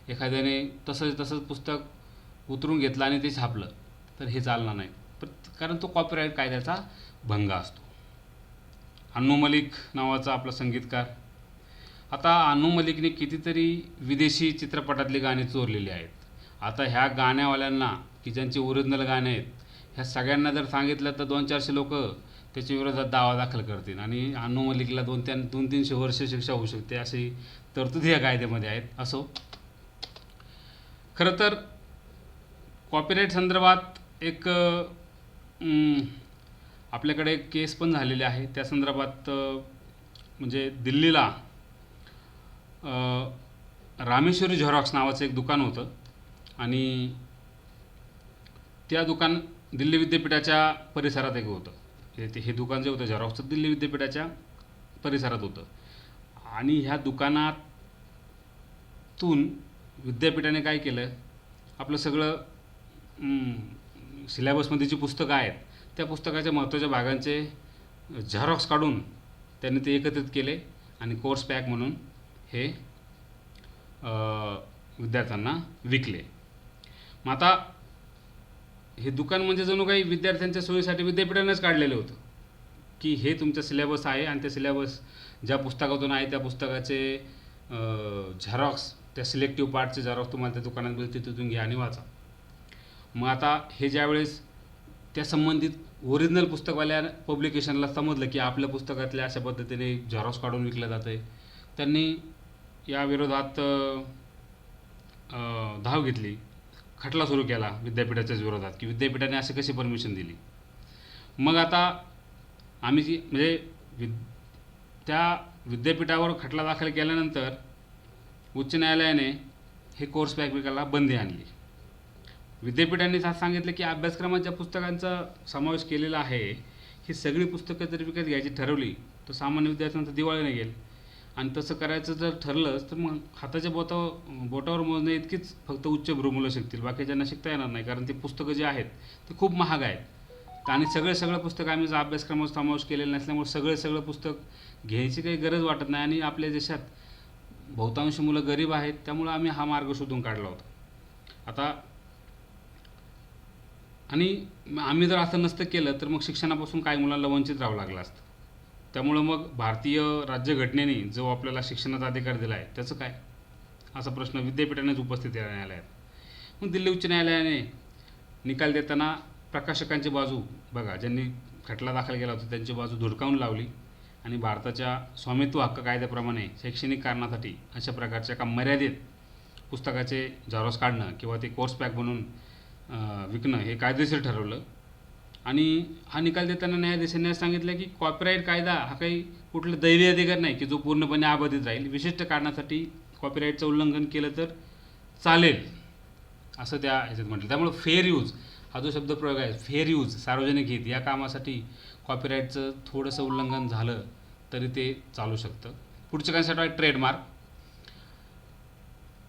एखाद्याने तसंच पुस्तक उतरून घेतलं आणि ते छापलं तर हे चालणार नाही, कारण तो कॉपीराईट कायद्याचा भंग असतो. अन्नू मलिक नावाचा आपला संगीतकार. आता अन्नू मलिकने कितीतरी विदेशी चित्रपटातली गाणी चोरलेली आहेत. आता ह्या गाण्यावाल्यांना की ज्यांचे ओरिजिनल गाणे आहेत ह्या सगळ्यांना जर सांगितलं तर 200-400 लोक त्याच्या विरोधात दावा दाखल करतील आणि अन्नू मलिकला 200-300 वर्ष शिक्षा होऊ शकते, अशी तरतुदी या कायद्यामध्ये आहेत. असो, खरं तर कॉपीराईट संदर्भात एक आपल्याकडे एक केस पण झालेली आहे. त्या संदर्भात म्हणजे दिल्लीला रामेश्वरी झेरॉक्स नावाचं एक दुकान होतं आणि त्या दुकान दिल्ली विद्यापीठाच्या परिसरात एक होतं. हे दुकान जे होतं झेरॉक्सचं दिल्ली विद्यापीठाच्या परिसरात होतं आणि ह्या दुकानातून विद्यापीठाने काय केलं, आपलं सगळं सिलेबसमध्ये जी पुस्तकं आहेत त्या पुस्तकाच्या महत्त्वाच्या भागांचे झेरॉक्स काढून त्यांनी ते एकत्रित केले आणि कोर्स पॅक म्हणून हे विद्यार्थ्यांना विकले. मग आता हे दुकान म्हणजे जणू काही विद्यार्थ्यांच्या सोयीसाठी विद्यापीठानेच काढलेलं होतं की हे तुमचं सिलेबस आहे आणि त्या सिलेबस ज्या पुस्तकातून आहे त्या पुस्तकाचे झेरॉक्स, त्या सिलेक्टिव्ह पार्टचे झेरॉक्स तुम्हाला त्या दुकानात मिळते, तिथून घ्या आणि वाचा. मग आता हे ज्यावेळेस त्या संबंधित ओरिजिनल पुस्तकवाल्या पब्लिकेशनला समजलं की आपल्या पुस्तकातल्या अशा पद्धतीने झेरॉक्स काढून विकलं जातं आहे, त्यांनी या विरोधात धाव घेतली, खटला सुरू केला विद्यापीठाच्याच विरोधात की विद्यापीठाने अशी कशी परमिशन दिली. मग आता आम्ही त्या विद्यापीठावर खटला दाखल केल्यानंतर उच्च न्यायालयाने हे कोर्स पॅक विकायला बंदी आणली. विद्यापीठाने सांगितलं की अभ्यासक्रमात ज्या पुस्तकांचा समावेश केलेला आहे ही सगळी पुस्तकं जर विकत घ्यायची ठरवली तर सामान्य विद्यार्थ्यांचा दिवाळी निघेल आणि तसं करायचं जर ठरलंच तर मग हाताच्या बोटावर मोजणे इतकीच फक्त उच्चभ्रू मुलं शिकतील, बाकीच्यांना शिकता येणार नाही, कारण ती पुस्तकं जी आहेत ती खूप महाग आहेत आणि सगळं पुस्तक आम्ही जर अभ्यासक्रमात समावेश केलेलं नसल्यामुळे सगळं पुस्तक घ्यायची काही गरज वाटत नाही आणि आपल्या देशात बहुतांश मुलं गरीब आहेत, त्यामुळं आम्ही हा मार्ग शोधून काढला होता. आता आणि आम्ही जर असं नसतं केलं तर मग शिक्षणापासून काही मुलांना वंचित राहावं लागलं असतं. त्यामुळं मग भारतीय राज्यघटनेने जो आपल्याला शिक्षणाचा अधिकार दिला आहे त्याचं काय, असा प्रश्न विद्यापीठानेच उपस्थित केला न्यायालयात. मग दिल्ली उच्च न्यायालयाने निकाल देताना प्रकाशकांची बाजू बघा, ज्यांनी खटला दाखल केला होता त्यांची बाजू धुडकावून लावली आणि भारताच्या स्वामित्व हक्क कायद्याप्रमाणे शैक्षणिक कारणासाठी अशा प्रकारच्या एका मर्यादित पुस्तकाचे झेरॉक्स काढणं किंवा ते कोर्स पॅक बनवून विकणं हे कायदेशीर ठरवलं. आणि हा निकाल देताना न्यायाधीशांनी सांगितलं की कॉपीराईट कायदा हा काही कुठला दैवी अधिकार नाही की जो पूर्णपणे अबाधित राहील, विशिष्ट कारणासाठी कॉपीराईटचं उल्लंघन केलं तर चालेल असं त्या ह्याच्यात म्हटलं. त्यामुळे फेअर यूज हा जो शब्दप्रयोग आहे, फेअर यूज, सार्वजनिक हित या कामासाठी कॉपीराईटचं थोडंसं उल्लंघन झालं तरी ते चालू शकतं. पुढचे कन्सेप्ट आहे ट्रेडमार्क.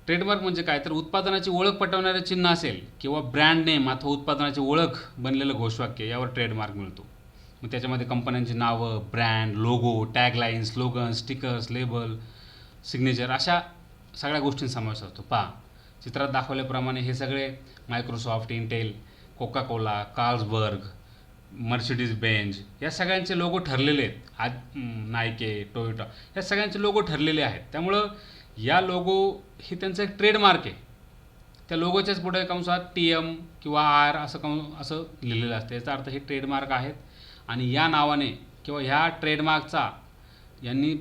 ट्रेडमार्क म्हणजे काय, तर उत्पादनाची ओळख पटवणारे चिन्ह असेल किंवा ब्रँड नेम अथवा उत्पादनाची ओळख बनलेलं घोषवाक्य यावर ट्रेडमार्क मिळतो. मग त्याच्यामध्ये कंपन्यांची नावं, brand, logo, tagline, slogan, stickers, label, signature अशा सगळ्या गोष्टींचा समावेश असतो. पहा चित्रात दाखवल्याप्रमाणे हे सगळे Microsoft, Intel, Coca Cola, Carlsberg, Mercedes बेंज या सगळ्यांचे लोगो ठरलेले आहेत. आज नायके, टोयोटा या सगळ्यांचे लोगो ठरलेले आहेत. त्यामुळं या लोगो हे त्यांचं एक ट्रेडमार्क आहे. त्या लोगोच्याच पुढे कंसात TM किंवा R असं लिहिलेलं असतं. याचा अर्थ हे ट्रेडमार्क आहेत आणि या नावाने किंवा ह्या ट्रेडमार्कचा यांनी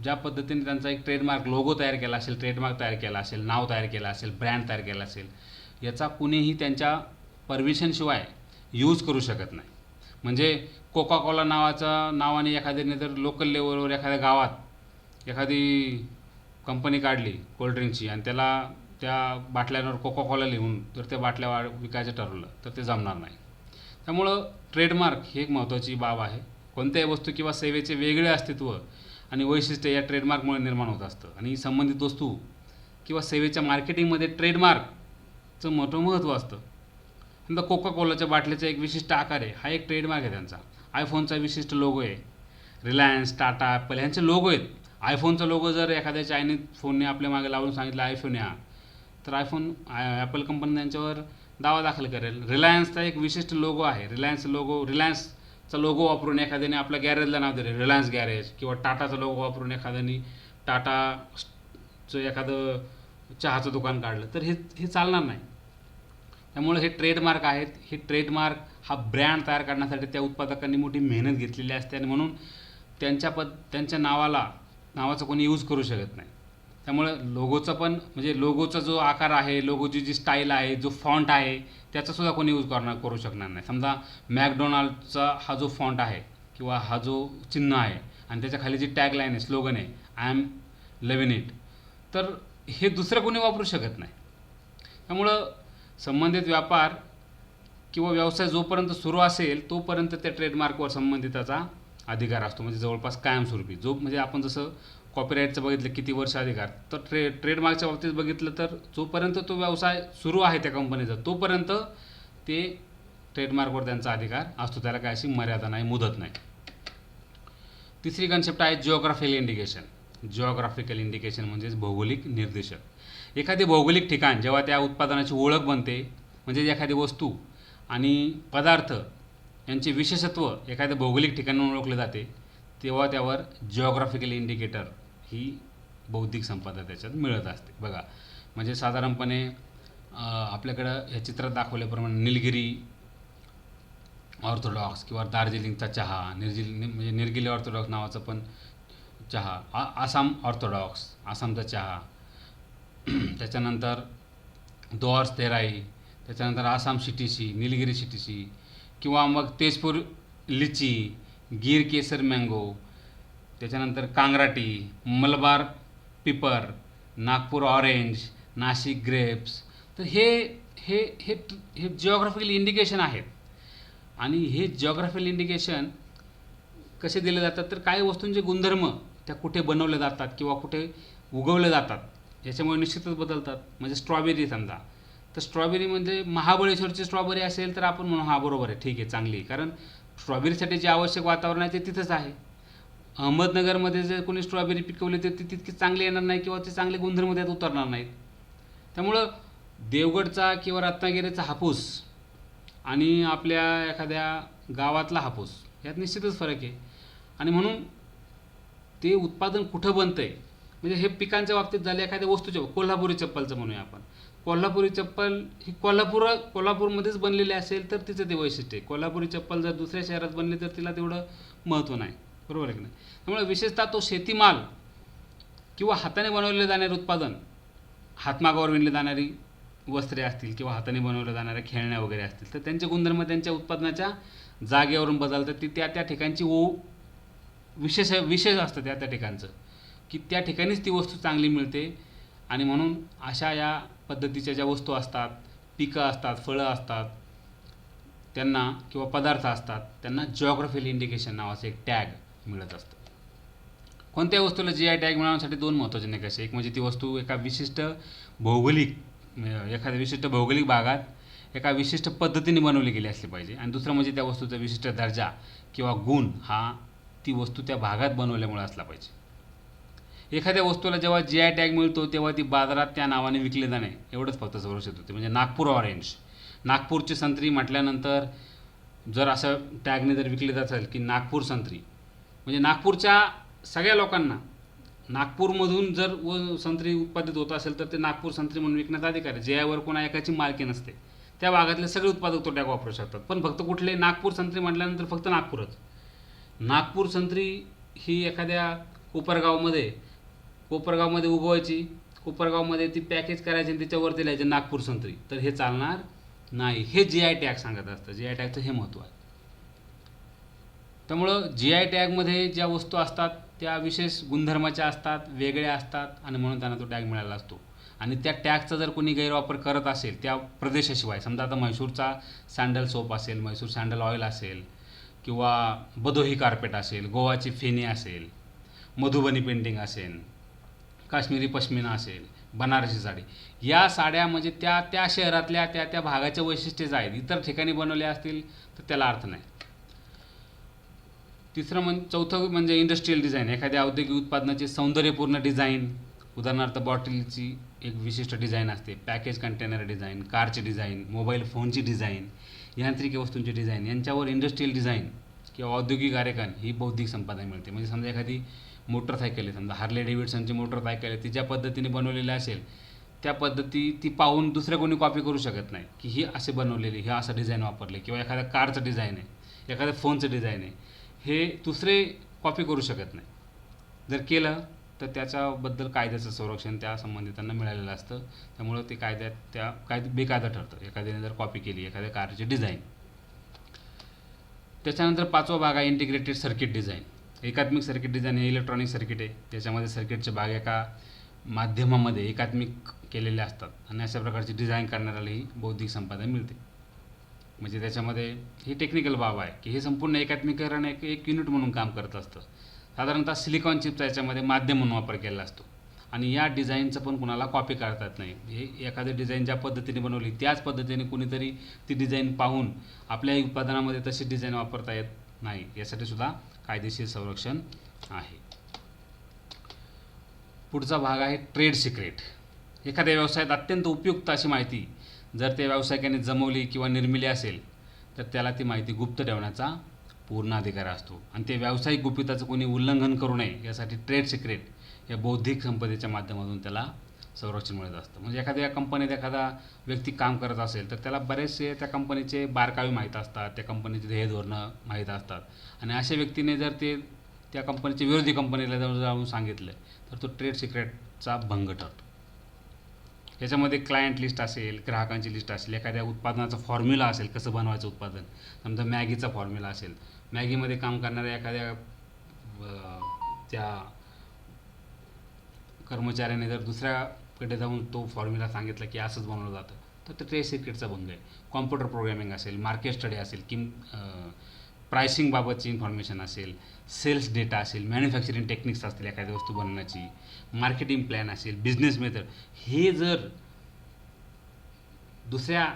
ज्या पद्धतीने त्यांचा एक ट्रेडमार्क लोगो तयार केला असेल, ट्रेडमार्क तयार केला असेल, नाव तयार केलं असेल, ब्रँड तयार केला असेल, याचा कुणीही त्यांच्या परमिशनशिवाय यूज करू शकत नाही. म्हणजे कोका कोला नावाने एखाद्याने जर लोकल लेवलवर एखाद्या गावात एखादी कंपनी काढली कोल्ड्रिंकची आणि त्याला त्या बाटल्यांवर कोका कोला लिहून जर त्या बाटल्या विकायचं ठरवलं तर ते जमणार नाही. त्यामुळं ट्रेडमार्क ही एक महत्त्वाची बाब आहे. कोणत्याही वस्तू किंवा सेवेचे वेगळे अस्तित्व आणि वैशिष्ट्य या ट्रेडमार्कमुळे निर्माण होत असतं आणि संबंधित वस्तू किंवा सेवेच्या मार्केटिंगमध्ये ट्रेडमार्कचं मोठं महत्त्व असतं. समजा कोका कोलाच्या बाटलीचा एक विशिष्ट आकार आहे, हा एक ट्रेडमार्क आहे त्यांचा. आयफोनचा विशिष्ट लोगो आहे. रिलायन्स, टाटा, ॲपल ह्यांचे लोगो आहेत. आयफोनचा लोगो जर एखाद्या चायनीज फोनने आपल्या मागे लावून सांगितलं आयफोन या, तर ॲपल कंपनी त्यांच्यावर दावा दाखल करेल. रिलायन्सचा एक विशिष्ट लोगो आहे. रिलायन्सचा लोगो वापरून एखाद्याने आपल्या गॅरेजला नाव दिले रिलायन्स गॅरेज, किंवा टाटाचा लोगो वापरून एखाद्याने टाटाचं एखादं चहाचं दुकान काढलं तर हे चालणार नाही. त्यामुळे हे ट्रेडमार्क आहेत. हे ट्रेडमार्क हा ब्रँड तयार करण्यासाठी त्या उत्पादकांनी मोठी मेहनत घेतलेली असते आणि म्हणून त्यांच्या नावाचा कोणी यूज करू शकत नाही. त्यामुळे लोगोचा पण म्हणजे लोगोचा जो आकार आहे, लोगोची जी स्टाईल आहे, जो फॉन्ट आहे, त्याचासुद्धा कोणी यूज करू शकणार नाही. समजा मॅकडोनाल्डचा हा जो फॉन्ट आहे किंवा हा जो चिन्ह आहे आणि त्याच्या खाली जी टॅगलाईन आहे, स्लोगन आहे, आय एम लिव्हिंग इट, तर हे दुसरं कोणी वापरू शकत नाही. त्यामुळं संबंधित व्यापार किंवा व्यवसाय जोपर्यंत सुरू असेल तोपर्यंत त्या ट्रेडमार्कवर संबंधिताचा अधिकार असतो, म्हणजे जवळपास कायमस्वरूपी. म्हणजे आपण जसं कॉपीराईटचं बघितलं किती वर्ष अधिकार, तर ट्रेडमार्कच्या बाबतीत बघितलं तर जोपर्यंत तो व्यवसाय सुरू आहे त्या कंपनीचा तोपर्यंत ते ट्रेडमार्कवर त्यांचा अधिकार असतो. त्याला काय अशी मर्यादा नाही, मुदत नाही. तिसरी कन्सेप्ट आहे जिओग्राफिकल इंडिकेशन. जिओग्राफिकल इंडिकेशन म्हणजेच भौगोलिक निर्देशक. एखादे भौगोलिक ठिकाण जेव्हा त्या उत्पादनाची ओळख बनते, म्हणजे एखादी वस्तू आणि पदार्थ यांचे विशेषत्व एखाद्या भौगोलिक ठिकाणावरून ओळखले जाते, तेव्हा त्यावर जिओग्राफिकल इंडिकेटर ही बौद्धिक संपदा त्याच्यात मिळत असते. बघा म्हणजे साधारणपणे आपल्याकडं ह्या चित्रात दाखवल्याप्रमाणे निलगिरी ऑर्थोडॉक्स किंवा दार्जिलिंगचा चहा, म्हणजे निलगिरी ऑर्थोडॉक्स नावाचा पण चहा, आसाम ऑर्थोडॉक्स आसामचा चहा, त्याच्यानंतर दोर्स तेराई, त्याच्यानंतर आसाम CTC, निलगिरी CTC, किंवा मग तेजपूर लिची, गीर केसर मँगो, त्याच्यानंतर कांग्राटी, मलबार पिपर, नागपूर ऑरेंज, नाशिक ग्रेप्स. तर हे हे हे हे जिओग्राफिकल इंडिकेशन आहेत. आणि हे जिओग्राफिकल इंडिकेशन कसे दिले जातात, तर काही वस्तूंचे गुणधर्म त्या कुठे बनवले जातात किंवा कुठे उगवले जातात याच्यामुळे निश्चितच बदलतात. म्हणजे स्ट्रॉबेरी समजा, तर स्ट्रॉबेरी म्हणजे महाबळेश्वरची स्ट्रॉबेरी असेल तर आपण म्हणू हा बरोबर आहे, ठीक आहे, चांगली आहे, कारण स्ट्रॉबेरीसाठी जे आवश्यक वातावरण आहे ते तिथंच आहे. अहमदनगरमध्ये जर कोणी स्ट्रॉबेरी पिकवली तर ती तितकी चांगली येणार नाही किंवा ते चांगले गुणधर्म त्यात उतरणार नाहीत. त्यामुळं देवगडचा किंवा रत्नागिरीचा हापूस आणि आपल्या एखाद्या गावातला हापूस यात निश्चितच फरक आहे. आणि म्हणून ते उत्पादन कुठं बनतं आहे, म्हणजे हे पिकांच्या बाबतीत झाले. एखाद्या वस्तूच्या कोल्हापुरी चप्पलचं म्हणूया आपण, कोल्हापुरी चप्पल ही कोल्हापूरमध्येच बनलेली असेल तर तिचं ते वैशिष्ट्य आहे. कोल्हापुरी चप्पल जर दुसऱ्या शहरात बनली तर तिला तेवढं महत्त्व नाही, बरोबर आहे की नाही. त्यामुळे विशेषतः तो शेतीमाल किंवा हाताने बनवले जाणारे उत्पादन, हातमागावर विणली जाणारी वस्त्रे असतील किंवा हाताने बनवल्या जाणाऱ्या खेळण्या वगैरे असतील, तर त्यांचे गुणधर्म त्यांच्या उत्पादनाच्या जागेवरून बदलतात. ती त्या ठिकाणची विशेष असतं त्या ठिकाणचं, की त्या ठिकाणीच ती वस्तू चांगली मिळते. आणि म्हणून अशा या पद्धतीच्या ज्या वस्तू असतात, पिकं असतात, फळं असतात, त्यांना किंवा पदार्थ असतात त्यांना जिओग्राफिकल इंडिकेशन नावाचं एक टॅग मिळत असतं. कोणत्याही वस्तूला जी आय टॅग मिळवण्यासाठी दोन महत्त्वाचे निकष आहे. एक म्हणजे ती वस्तू एका विशिष्ट भौगोलिक एखाद्या विशिष्ट भौगोलिक भागात एका विशिष्ट पद्धतीने बनवली गेली असली पाहिजे, आणि दुसरं म्हणजे त्या वस्तूचा विशिष्ट दर्जा किंवा गुण हा ती वस्तू त्या भागात बनवल्यामुळे असला पाहिजे. एखाद्या वस्तूला जेव्हा जी आय टॅग मिळतो तेव्हा ती बाजारात त्या नावाने विकली जाणे एवढंच फक्त सुरक्षित होते. म्हणजे नागपूर ऑरेंज, नागपूरची संत्री म्हटल्यानंतर जर असं टॅगने जर विकली जात असेल की नागपूर संत्री, म्हणजे नागपूरच्या सगळ्या लोकांना नागपूरमधून जर संत्री उत्पादित होत असेल तर ते नागपूर संत्री म्हणून विकण्याचा अधिकार आहे. जे यावर कोणा एकाची मालकी नसते. त्या भागातले सगळे उत्पादक तो टॅग वापरू शकतात. पण फक्त कुठले नागपूर संत्री म्हटल्यानंतर फक्त नागपूरच. नागपूर संत्री ही एखाद्या कोपरगावमध्ये उगवायची, कोपरगावमध्ये ती पॅकेज करायची आणि त्याच्यावरती लिहायचे नागपूर संत्री, तर हे चालणार नाही. हे जी आय टॅग सांगत असतं. जी आय टॅगचं हे महत्त्व आहे. त्यामुळं जी आय टॅगमध्ये ज्या वस्तू असतात त्या विशेष गुणधर्माच्या असतात, वेगळ्या असतात, आणि म्हणून त्यांना तो टॅग मिळाला असतो. आणि त्या टॅगचा जर कोणी गैरवापर करत असेल त्या प्रदेशाशिवाय, समजा आता म्हैसूरचा सँडल सोप असेल, म्हैसूर सँडल ऑइल असेल, किंवा बदोही कार्पेट असेल, गोवाची फेनी असेल, मधुबनी पेंटिंग असेल, काश्मीरी पश्मिना असेल, बनारसी साडी, या साड्या म्हणजे त्या त्या शहरातल्या त्या त्या भागाचे वैशिष्ट्यच आहेत. इतर ठिकाणी बनवल्या असतील तर त्याला अर्थ नाही. चौथं म्हणजे इंडस्ट्रियल डिझाईन. एखाद्या औद्योगिक उत्पादनाची सौंदर्यपूर्ण डिझाईन, उदाहरणार्थ बॉटलची एक विशिष्ट डिझाईन असते, पॅकेज कंटेनर डिझाईन, कारची डिझाईन, मोबाईल फोनची डिझाईन, यांत्रिकी वस्तूंची डिझाईन, यांच्यावर इंडस्ट्रियल डिझाईन किंवा औद्योगिक आरेखन ही बौद्धिक संपदा मिळते. म्हणजे समजा एखादी मोटरसायकल आहे, समजा हार्ले डेव्हिडसनची मोटरसायकल आहे, ती ज्या पद्धतीने बनवलेली असेल त्या पद्धती ती पाहून दुसरं कोणी कॉपी करू शकत नाही की ही असे बनवलेली, हे असं डिझाईन वापरले. किंवा एखाद्या कारचं डिझाईन आहे, एखाद्या फोनचं डिझाईन आहे, हे दुसरे कॉपी करू शकत नाही. जर केलं तर त्याच्याबद्दल कायद्याचं संरक्षण त्या संबंधितांना मिळालेलं असतं. त्यामुळं ते बेकायदा ठरतं एखाद्याने जर कॉपी केली एखाद्या कारची डिझाईन. त्याच्यानंतर पाचवा भाग आहे इंटिग्रेटेड सर्किट डिझाईन. एकात्मिक सर्किट डिझाईन हे इलेक्ट्रॉनिक सर्किट आहे. त्याच्यामध्ये सर्किटचे भाग एका माध्यमामध्ये एकात्मिक केलेले असतात, आणि अशा प्रकारची डिझाईन करणाऱ्याला ही बौद्धिक संपदा मिळते. म्हणजे त्याच्यामध्ये ही टेक्निकल बाब आहे की हे संपूर्ण एकात्मीकरण एक युनिट म्हणून काम करत असतं. साधारणतः सिलिकॉन चिपचा याच्यामध्ये माध्यम म्हणून वापर केलेला असतो, आणि या डिझाईनचं पण कुणाला कॉपी करता येत नाही. हे एखादी डिझाईन ज्या पद्धतीने बनवली त्याच पद्धतीने कुणीतरी ती डिझाईन पाहून आपल्या उत्पादनामध्ये तशी डिझाईन वापरता येत नाही. यासाठी सुद्धा कायदेशीर संरक्षण आहे. पुढचा भाग आहे ट्रेड सिक्रेट. एखाद्या व्यवसायात अत्यंत उपयुक्त अशी माहिती जर त्या व्यावसायिकाने जमवली किंवा निर्मिली असेल तर त्याला ती माहिती गुप्त ठेवण्याचा पूर्ण अधिकार असतो, आणि ते व्यावसायिक गुपिताचं कोणी उल्लंघन करू नये यासाठी ट्रेड सिक्रेट या बौद्धिक संपदेच्या माध्यमातून त्याला संरक्षण मिळत असतं. म्हणजे एखाद्या कंपनीत एखादा व्यक्ती काम करत असेल तर त्याला बरेचसे त्या कंपनीचे बारकावे माहीत असतात, त्या कंपनीचे ध्येय धोरणं माहीत असतात, आणि अशा व्यक्तीने जर ते त्या कंपनीच्या विरोधी कंपनीला जवळ जाऊन सांगितलं तर तो ट्रेड सिक्रेटचा भंग ठरतो. याच्यामध्ये क्लायंट लिस्ट असेल, ग्राहकांची लिस्ट असेल, एखाद्या उत्पादनाचा फॉर्म्युला असेल, कसं बनवायचं उत्पादन, समजा मॅगीचा फॉर्म्युला असेल, मॅगीमध्ये काम करणाऱ्या एखाद्या त्या कर्मचाऱ्याने जर दुसऱ्याकडे जाऊन तो फॉर्म्युला सांगितला की असंच बनवलं जातं तर ते ट्रेड सिक्रेटचा भंग आहे. कॉम्प्युटर प्रोग्रॅमिंग असेल, मार्केट स्टडी असेल, प्राइसिंगबाबतची इन्फॉर्मेशन असेल, सेल्स डेटा असेल, मॅन्युफॅक्चरिंग टेक्निक्स असतील एखादी वस्तू बनवण्याची, मार्केटिंग प्लॅन असेल, बिझनेस मेथड, हे जर दुसऱ्या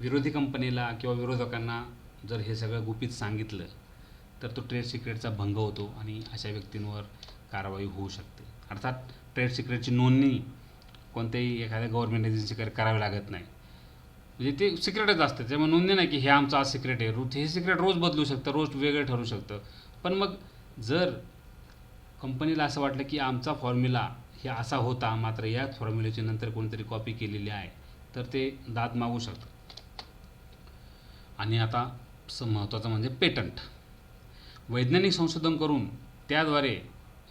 विरोधी कंपनीला किंवा विरोधकांना जर हे सगळं गुपित सांगितलं तर तो ट्रेड सिक्रेटचा भंग होतो, आणि अशा व्यक्तींवर कारवाई होऊ शकते. अर्थात ट्रेड सिक्रेटची नोंदणी कोणत्याही एखाद्या गव्हर्नमेंट एजन्सीकडे करावी लागत नाही. म्हणजे ते सिक्रेटच असतं, त्यामुळे नोंदणी नाही की हे आमचं आज सिक्रेट आहे. हे सिक्रेट रोज बदलू शकतं, रोज वेगळं ठरू शकतं. पण मग जर कंपनीला असं वाटलं की आमचा फॉर्म्युला हे असा होता, मात्र याच फॉर्म्युल्याची नंतर कोणीतरी कॉपी केलेली आहे, तर ते दाद मागू शकतं. आणि आता महत्त्वाचं म्हणजे पेटंट. वैज्ञानिक संशोधन करून त्याद्वारे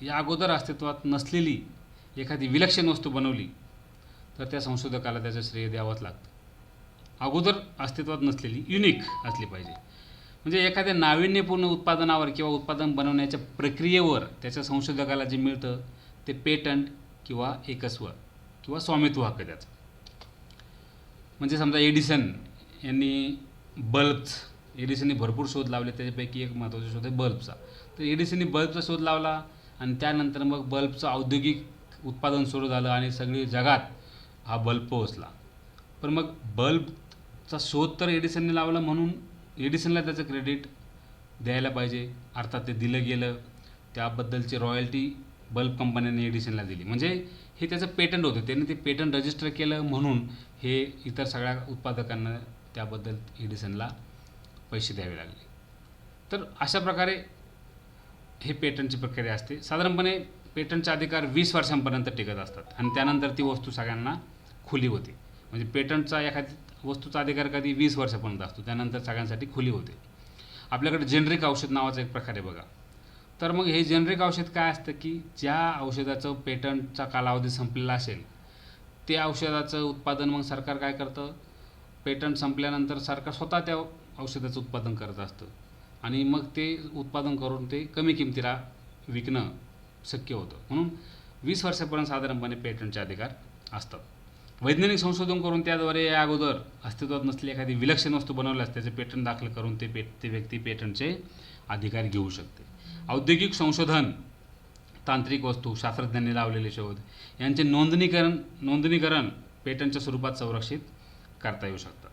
या अगोदर अस्तित्वात नसलेली एखादी विलक्षण वस्तू बनवली तर त्या संशोधकाला त्याचं श्रेय द्यावंच लागतं. अगोदर अस्तित्वात नसलेली, युनिक असली पाहिजे. म्हणजे एखाद्या नाविन्यपूर्ण उत्पादनावर किंवा उत्पादन बनवण्याच्या प्रक्रियेवर त्याच्या संशोधकाला जे मिळतं ते पेटंट किंवा एकस्व किंवा स्वामित्व हक्क त्याचा. म्हणजे समजा एडिसन यांनी एडिसनने भरपूर शोध लावले, त्याच्यापैकी एक महत्त्वाचा शोध आहे बल्बचा. तर एडिसनने बल्बचा शोध लावला आणि त्यानंतर मग बल्बचं औद्योगिक उत्पादन सुरू झालं आणि सगळी जगात हा बल्ब पोहोचला. पण मग बल्बचा शोध तर एडिसनने लावला म्हणून एडिसनला त्याचं क्रेडिट द्यायला पाहिजे. अर्थात ते दिलं गेलं. त्याबद्दलची रॉयल्टी बल्ब कंपन्यांनी एडिसनला दिली. म्हणजे हे त्याचं पेटंट होतं. त्यांनी ते पेटंट रजिस्टर केलं म्हणून हे इतर सगळ्या उत्पादकांना त्याबद्दल एडिसनला पैसे द्यावे लागले. तर अशा प्रकारे हे पेटंटची प्रक्रिया असते. साधारणपणे पेटंटचे अधिकार 20 वर्षांपर्यंत टिकत असतात आणि त्यानंतर ती वस्तू सगळ्यांना खुली होते. म्हणजे पेटंटचा एखादी वस्तूचा अधिकार कधी 20 वर्षापर्यंत असतो, त्यानंतर सगळ्यांसाठी खुली होते. आपल्याकडे जेनरिक औषध नावाचा एक प्रकार आहे बघा. तर मग हे जेनरिक औषध काय असतं की ज्या औषधाचं पेटंटचा कालावधी संपलेला असेल ते औषधाचं उत्पादन मग सरकार काय करतं, पेटंट संपल्यानंतर सरकार स्वतः त्या औषधाचं उत्पादन करत असतं आणि मग ते उत्पादन करून ते कमी किमतीला विकणं शक्य होतं. म्हणून 20 वर्षापर्यंत साधारणपणे पेटंटचे अधिकार असतात. वैज्ञानिक संशोधन करून त्याद्वारे या अगोदर अस्तित्वात नसलेली एखादी विलक्षण वस्तू बनवल्यास त्याचे पेटंट दाखल करून ते व्यक्ती पेटंटचे अधिकार घेऊ शकते. औद्योगिक संशोधन, तांत्रिक वस्तू, शास्त्रज्ञांनी लावलेले शोध यांचे नोंदणीकरण पेटंटच्या स्वरूपात संरक्षित करता येऊ शकतात.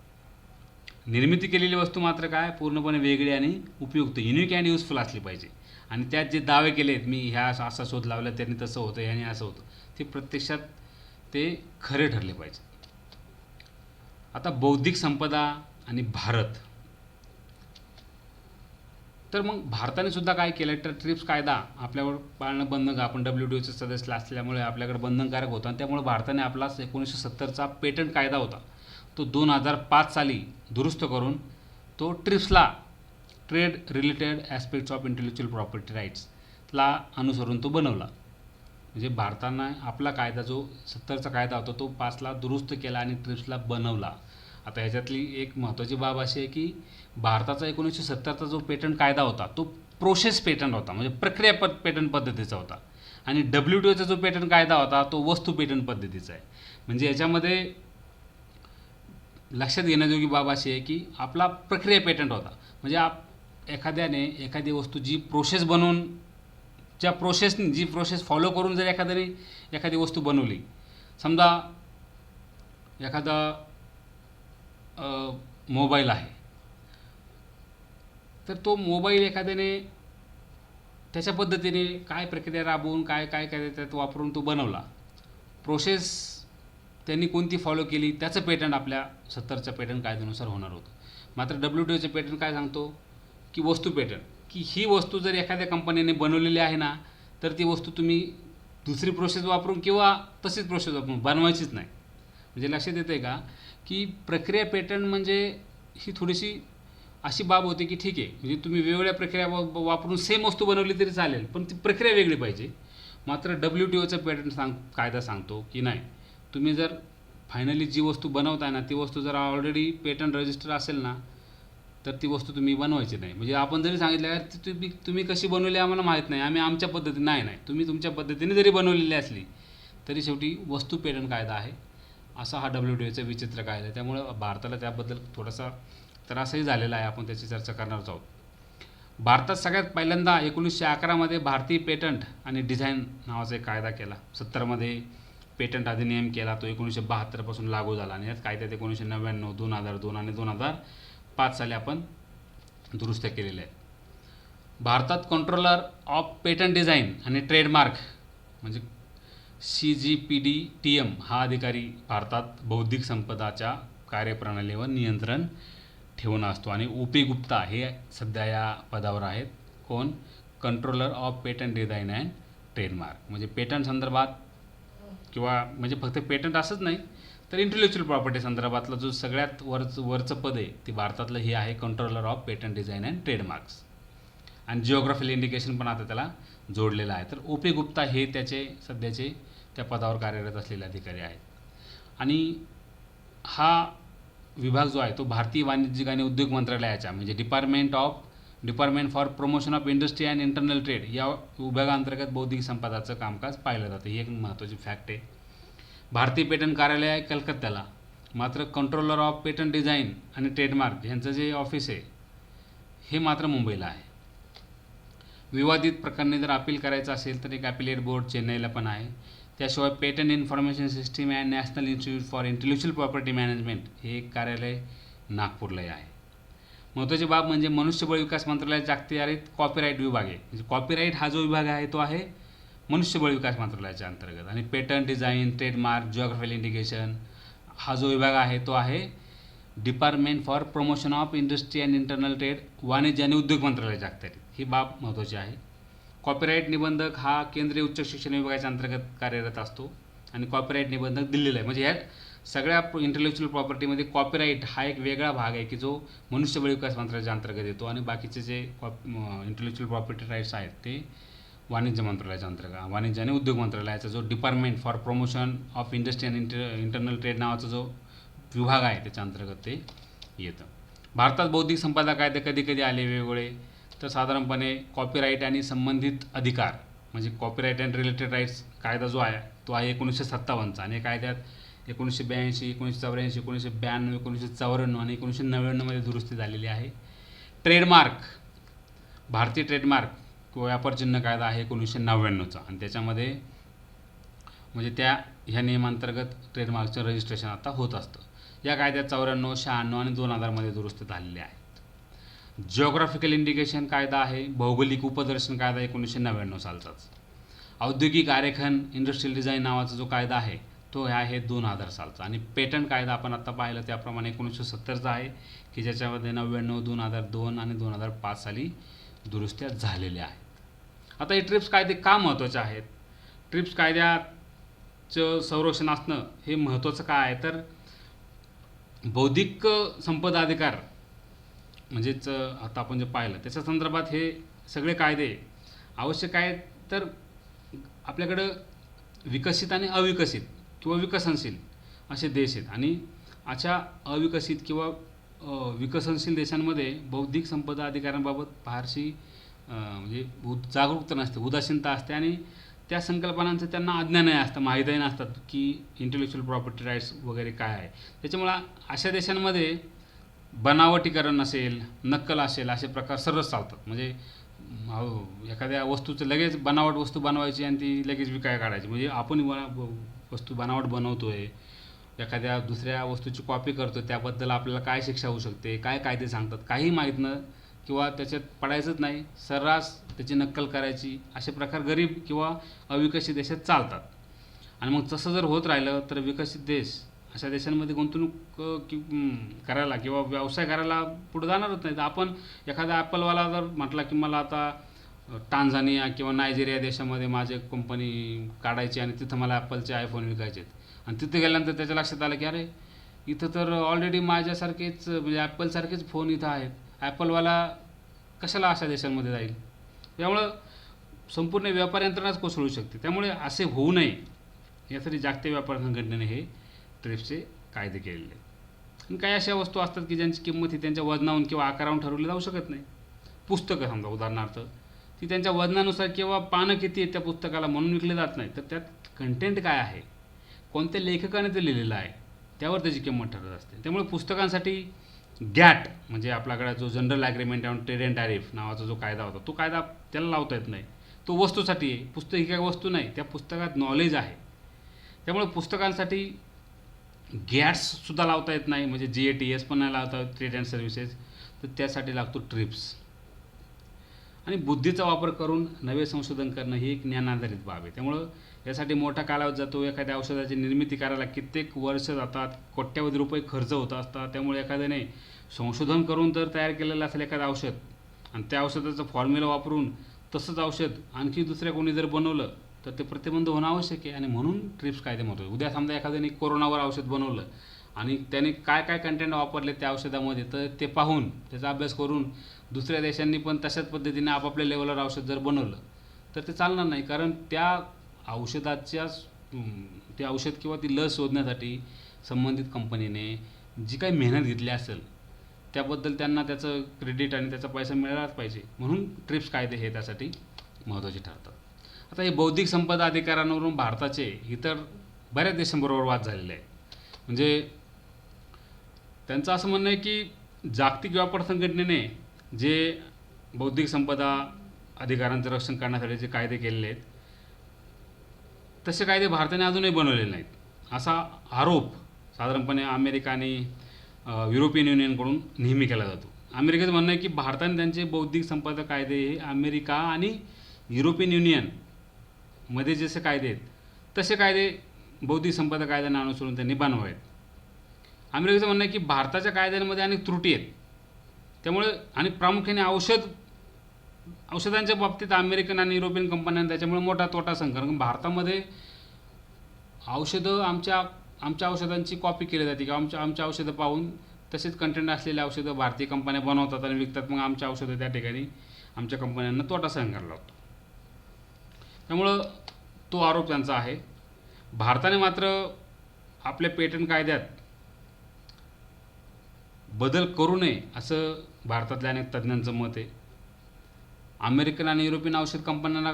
निर्मिती केलेली वस्तू मात्र काय पूर्णपणे वेगळी आणि उपयुक्त, युनिक अँड युजफुल असली पाहिजे. आणि त्यात जे दावे केलेत, मी ह्या असा शोध लावला त्यांनी तसं होतं, ह्याने असं होतं, ते प्रत्यक्षात ते खरे ठरले पाहिजे. आता बौद्धिक संपदा आणि भारत. तर मग भारताने सुद्धा काय केलं, तर ट्रिप्स कायदा आपल्यावर पाळणं बंधनकारक, आपण WTOचे सदस्य असल्यामुळे आपल्याकडे बंधनकारक होतं आणि त्यामुळे भारताने आपला 1970चा पेटंट कायदा होता तो 2005 साली दुरुस्त करून तो ट्रिप्सला, trade related aspects of intellectual property राईट्सला अनुसरून तो बनवला. म्हणजे भारतानं आपला कायदा जो 70चा कायदा होता तो 5ला दुरुस्त केला आणि ट्रिप्सला बनवला. आता ह्याच्यातली एक महत्त्वाची बाब अशी आहे की भारताचा 1970चा जो पेटंट कायदा होता तो प्रोसेस पेटंट होता, म्हणजे प्रक्रिया पेटंट पद्धतीचा होता. आणि WTOचा जो पेटंट कायदा होता तो वस्तू पेटंट पद्धतीचा आहे. म्हणजे याच्यामध्ये लक्षात घेण्याजोगी बाब अशी आहे की आपला प्रक्रिया पेटंट होता. म्हणजे एखाद्याने एखादी वस्तू जी प्रोसेस बनवून, जी प्रोसेस फॉलो करून जर एखाद्याने एखादी वस्तू बनवली, समजा एखादा मोबाईल आहे, तर तो मोबाईल एखाद्याने त्याच्या पद्धतीने काय प्रक्रिया राबवून काय त्यात वापरून तो बनवला, प्रोसेस त्यांनी कोणती फॉलो केली, त्याचं पेटंट आपल्या 70च्या पेटंट कायद्यानुसार होणार होतं. मात्र WTOचे पेटंट काय सांगतो की वस्तू पेटंट, की ही वस्तू जर एखाद्या कंपनीने बनवलेली आहे ना, तर ती वस्तू तुम्ही दुसरी प्रोसेस वापरून किंवा तशीच प्रोसेस वापरून बनवायचीच नाही. म्हणजे लक्षात येतं आहे का की प्रक्रिया पेटंट म्हणजे ही थोडीशी अशी बाब होती की ठीक आहे, म्हणजे तुम्ही वेगवेगळ्या प्रक्रिया वापरून सेम वस्तू बनवली तरी चालेल, पण ती प्रक्रिया वेगळी पाहिजे. मात्र WTOचा पेटंट कायदा सांगतो की नाही, तुम्ही जर फायनली जी वस्तू बनवताय ना, ती वस्तू जर ऑलरेडी पेटंट रजिस्टर असेल ना, तर ती वस्तू तुम्ही बनवायची नाही. म्हणजे आपण जरी सांगितलं यार तुम्ही कशी बनवली आम्हाला माहीत नाही, आम्ही आमच्या पद्धतीने, नाही, तुम्ही तुमच्या पद्धतीने जरी बनवलेली असली तरी शेवटी वस्तू पेटंट कायदा आहे, असा हा WTOचा विचित्र कायदा आहे. त्यामुळं भारताला त्याबद्दल थोडासा त्रासही झालेला आहे. आपण त्याची चर्चा करणारच आहोत. भारतात सगळ्यात पहिल्यांदा 1911मध्ये भारतीय पेटंट आणि डिझाईन नावाचा एक कायदा केला. 70मध्ये पेटंट अधिनियम केला, तो 1972 पासून लागू झाला आणि याच कायद्यात 1999, 2002 आणि 2005 साली आपण दुरुस्त्या केलेल्या आहेत. भारतात कंट्रोलर ऑफ पेटंट डिझाईन आणि ट्रेडमार्क म्हणजे CGPDTM हा अधिकारी भारतात बौद्धिक संपदाच्या कार्यप्रणालीवर नियंत्रण ठेवून असतो. आणि OP गुप्ता हे सध्या या पदावर आहेत. कोण? Controller of patent design and trademark. म्हणजे पेटंट संदर्भात किंवा म्हणजे फक्त पेटंट असंच नाही तर इंटेलेक्च्युअल प्रॉपर्टी संदर्भातलं जो सगळ्यात वरचं पद आहे ते भारतातलं हे आहे, controller of patent design and trademarks. आणि जिओग्राफिकल इंडिकेशन पण आता त्याला जोडलेलं आहे. तर OP गुप्ता हे त्याचे सध्याचे त्या पदावर कार्यरत असलेले अधिकारी आहेत. आणि हा विभाग जो आहे तो भारतीय वाणिज्यिक आणि उद्योग मंत्रालयाच्या म्हणजे department for promotion of industry and internal trade या विभागाअंतर्गत बौद्धिक संपदाचं कामकाज पाहिलं जातं. ही एक महत्त्वाची फॅक्ट आहे. भारतीय पेटंट कार्यालय आहे कलकत्त्याला, मात्र कंट्रोलर ऑफ पेटंट डिझाईन आणि ट्रेडमार्क यांचं जे ऑफिस आहे हे मात्र मुंबईला आहे. विवादित प्रकरणी जर अपील करायचं असेल तर एक ॲपिलेट बोर्ड चेन्नईला पण आहे. त्याशिवाय patent information system and national institute for intellectual property management हे एक कार्यालय नागपूरलाही आहे. महत्त्वाची बाब म्हणजे मनुष्यबळ विकास मंत्रालयाच्या अखत्यारीत कॉपीराईट विभाग आहे. म्हणजे कॉपीराईट हा जो विभाग आहे तो आहे मनुष्यबळ विकास मंत्रालयाच्या अंतर्गत. आणि patent design, trademark, geographical indication हा जो विभाग आहे तो आहे department for promotion of industry and internal trade, वाणिज्य आणि उद्योग मंत्रालयाच्या अखत्यारीत. ही बाब महत्त्वाची आहे. कॉपीराईट निबंधक हा केंद्रीय उच्च शिक्षण विभागाच्या अंतर्गत कार्यरत असतो आणि कॉपीराईट निबंधक दिल्लीला आहे. म्हणजे ह्या सगळ्या इंटेलेक्चुअल प्रॉपर्टीमध्ये कॉपीराईट हा एक वेगळा भाग आहे की जो मनुष्यबळ विकास मंत्रालयाच्या अंतर्गत येतो आणि बाकीचे जे इंटेलेक्चुअल प्रॉपर्टी राईट्स आहेत ते वाणिज्य मंत्रालयाच्या अंतर्गत, वाणिज्य आणि उद्योग मंत्रालयाचा जो department for promotion of industry and internal trade नावाचा जो विभाग आहे त्याच्या अंतर्गत ते येतं. भारतात बौद्धिक संपदा कायदे कधी कधी आले वेगवेगळे, तर साधारणपणे कॉपीराईट आणि संबंधित अधिकार म्हणजे कॉपीराईट अँड रिलेटेड राईट्स कायदा जो आहे तो आहे 1957चा आणि कायद्यात 1982, 1984, 1992, 1994 आणि 1999मध्ये दुरुस्ती झालेली आहे. ट्रेडमार्क, भारतीय ट्रेडमार्क किंवा व्यापार चिन्ह कायदा आहे 1999चा आणि त्याच्यामध्ये म्हणजे ह्या नियमांतर्गत ट्रेडमार्कचं रजिस्ट्रेशन आता होत असतं. या कायद्यात 94, 96 आणि 2000मध्ये दुरुस्ती झालेली आहेत. जिओग्राफिकल इंडिकेशन कायदा आहे, भौगोलिक उपदर्शन कायदा 1999 सालचाच. औद्योगिक आरेखन, इंडस्ट्रियल डिझाईन नावाचा जो कायदा आहे तो आहे 2000 सालचा. आणि पेटंट कायदा आपण आता पाहिलं त्याप्रमाणे 1970चा आहे की ज्याच्यामध्ये 99, 2002 आणि 2005 साली दुरुस्त्या झालेल्या आहेत. आता हे ट्रिप्स कायदे का महत्त्वाचे आहेत? ट्रिप्स कायद्याचं संरक्षण असणं हे महत्त्वाचं का आहे, तर बौद्धिक संपदा अधिकार म्हणजेच आता आपण जे पाहिलं त्याच्या संदर्भात हे सगळे कायदे आवश्यक आहेत. तर आपल्याकडं विकसित आणि अविकसित किंवा विकसनशील असे देश आहेत आणि अशा अविकसित किंवा विकसनशील देशांमध्ये बौद्धिक संपदा अधिकारांबाबत फारशी म्हणजे जागरूकता नसते, उदासीनता असते आणि त्या संकल्पनांचं त्यांना अज्ञानही असतं, माहीतही नसतात की इंटेलेक्चुअल प्रॉपर्टी राईट्स वगैरे काय आहे. त्याच्यामुळं अशा देशांमध्ये बनावटीकरण असेल, नक्कल असेल असे प्रकार सर्वच चालतात. म्हणजे एखाद्या वस्तूचं लगेच बनावट वस्तू बनवायची आणि ती लगेच विकाय काढायची. म्हणजे आपण वस्तू बनावट बनवतोय, एखाद्या दुसऱ्या वस्तूची कॉपी करतो, त्याबद्दल आपल्याला काय शिक्षा होऊ शकते, काय कायदे सांगतात काही माहीत न किंवा त्याच्यात पडायचंच नाही, सर्रास त्याची नक्कल करायची असे प्रकार गरीब किंवा अविकसित देशात चालतात. आणि मग तसं जर होत राहिलं तर विकसित देश अशा देशांमध्ये गुंतवणूक करायला किंवा व्यवसाय करायला पुढे जाणारच नाही. तर आपण एखादा ॲपलवाला जर म्हटला की मला आता टांझानिया किंवा नायजेरिया देशामध्ये माझी कंपनी काढायची आणि तिथं मला ॲपलचे आयफोन विकायचे आहेत आणि तिथे गेल्यानंतर त्याच्या लक्षात आलं की अरे इथं तर ऑलरेडी माझ्यासारखेच म्हणजे ॲपलसारखेच फोन इथं आहेत, ॲपलवाला कशाला अशा देशांमध्ये जाईल. त्यामुळं संपूर्ण व्यापार यंत्रणाच कोसळू शकते. त्यामुळे असे होऊ नये यासाठी जागतिक व्यापार संघटनेने हे ट्रिप्सचे कायदे केलेले आहेत. आणि काही अशा वस्तू असतात की ज्यांची किंमत ही त्यांच्या वजनावरून किंवा आकारावरून ठरवली जाऊ शकत नाही. पुस्तकं समजा उदाहरणार्थ ती त्यांच्या वजनानुसार किंवा पानं किती आहेत त्या पुस्तकाला म्हणून विकले जात नाही, तर त्यात कंटेंट काय आहे, कोणत्या लेखकाने ते लिहिलेलं आहे त्यावर त्याची किंमत ठरत असते. त्यामुळे पुस्तकांसाठी गॅट म्हणजे आपल्याकडे जो general agreement on trade and tariff नावाचा जो कायदा होता तो कायदा त्याला लावता येत नाही. तो वस्तूसाठी आहे, पुस्तक ही काही वस्तू नाही, त्या पुस्तकात नॉलेज आहे. त्यामुळे पुस्तकांसाठी गॅट्ससुद्धा लावता येत नाही, म्हणजे GATS पण नाही लावता येत, ट्रेड अँड सर्व्हिसेस. तर त्यासाठी लागतो ट्रिप्स. आणि बुद्धीचा वापर करून नवे संशोधन करणं ही एक ज्ञानाधारित बाब आहे. त्यामुळं यासाठी मोठा कालावधी जातो. एखाद्या औषधाची निर्मिती करायला कित्येक वर्ष जातात, कोट्यावधी रुपये खर्च होत असतात. त्यामुळे एखाद्याने संशोधन करून जर तयार केलेलं असेल एखादं औषध आणि त्या औषधाचा फॉर्म्युला वापरून तसंच औषध आणखी दुसऱ्या कोणी जर बनवलं तर ते प्रतिबंध होणं आवश्यक आहे. आणि म्हणून ट्रिप्स कायदे महत्त्वाचे. उद्या समजा एखाद्याने कोरोनावर औषध बनवलं आणि त्याने काय काय कंटेंट वापरले त्या औषधामध्ये तर ते पाहून त्याचा अभ्यास करून दुसऱ्या देशांनी पण तशाच पद्धतीने आपापल्या लेवलवर औषध जर बनवलं तर ते चालणार नाही. कारण त्या औषधाच्याच ते औषध किंवा ती लस शोधण्यासाठी संबंधित कंपनीने जी काही मेहनत घेतली असेल त्याबद्दल त्यांना त्याचं क्रेडिट आणि त्याचा पैसा मिळालाच पाहिजे. म्हणून ट्रिप्स कायदे हे त्यासाठी महत्त्वाचे ठरतात. आता हे बौद्धिक संपदा अधिकारांवरून भारताचे इतर बऱ्याच देशांबरोबर वाद झालेले आहेत. म्हणजे त्यांचं असं म्हणणं आहे की जागतिक व्यापार संघटनेने जे बौद्धिक संपदा अधिकारांचं रक्षण करण्यासाठी जे कायदे केलेले आहेत तसे कायदे भारताने अजूनही बनवलेले नाहीत असा आरोप साधारणपणे अमेरिका आणि युरोपियन युनियनकडून नेहमी केला जातो. अमेरिकेचं म्हणणं आहे की भारताने त्यांचे बौद्धिक संपदा कायदे हे अमेरिका आणि युरोपियन युनियनमध्ये जसे कायदे आहेत तसे कायदे बौद्धिक संपदा कायद्यांना अनुसरून त्यांनी बनवावेत. अमेरिकेचं म्हणणं आहे की भारताच्या कायद्यांमध्ये अनेक त्रुटी आहेत. त्यामुळे आणि प्रामुख्याने औषधांच्या बाबतीत अमेरिकन आणि युरोपियन कंपन्यांना त्याच्यामुळे मोठा तोटा सहन कारण भारतामध्ये औषधं आमच्या औषधांची कॉपी केली जाते किंवा आमच्या औषधं पाहून तसेच कंटेंट असलेले औषधं भारतीय कंपन्या बनवतात आणि विकतात. मग आमच्या औषधं त्या ठिकाणी आमच्या कंपन्यांना तोटा सहन करायला लागतो. त्यामुळं तो आरोप त्यांचा आहे. भारताने मात्र आपल्या पेटंट कायद्यात बदल करू नये असं भारतातल्या अनेक तज्ज्ञांचं मत आहे. अमेरिकन आणि युरोपियन औषध कंपन्यांना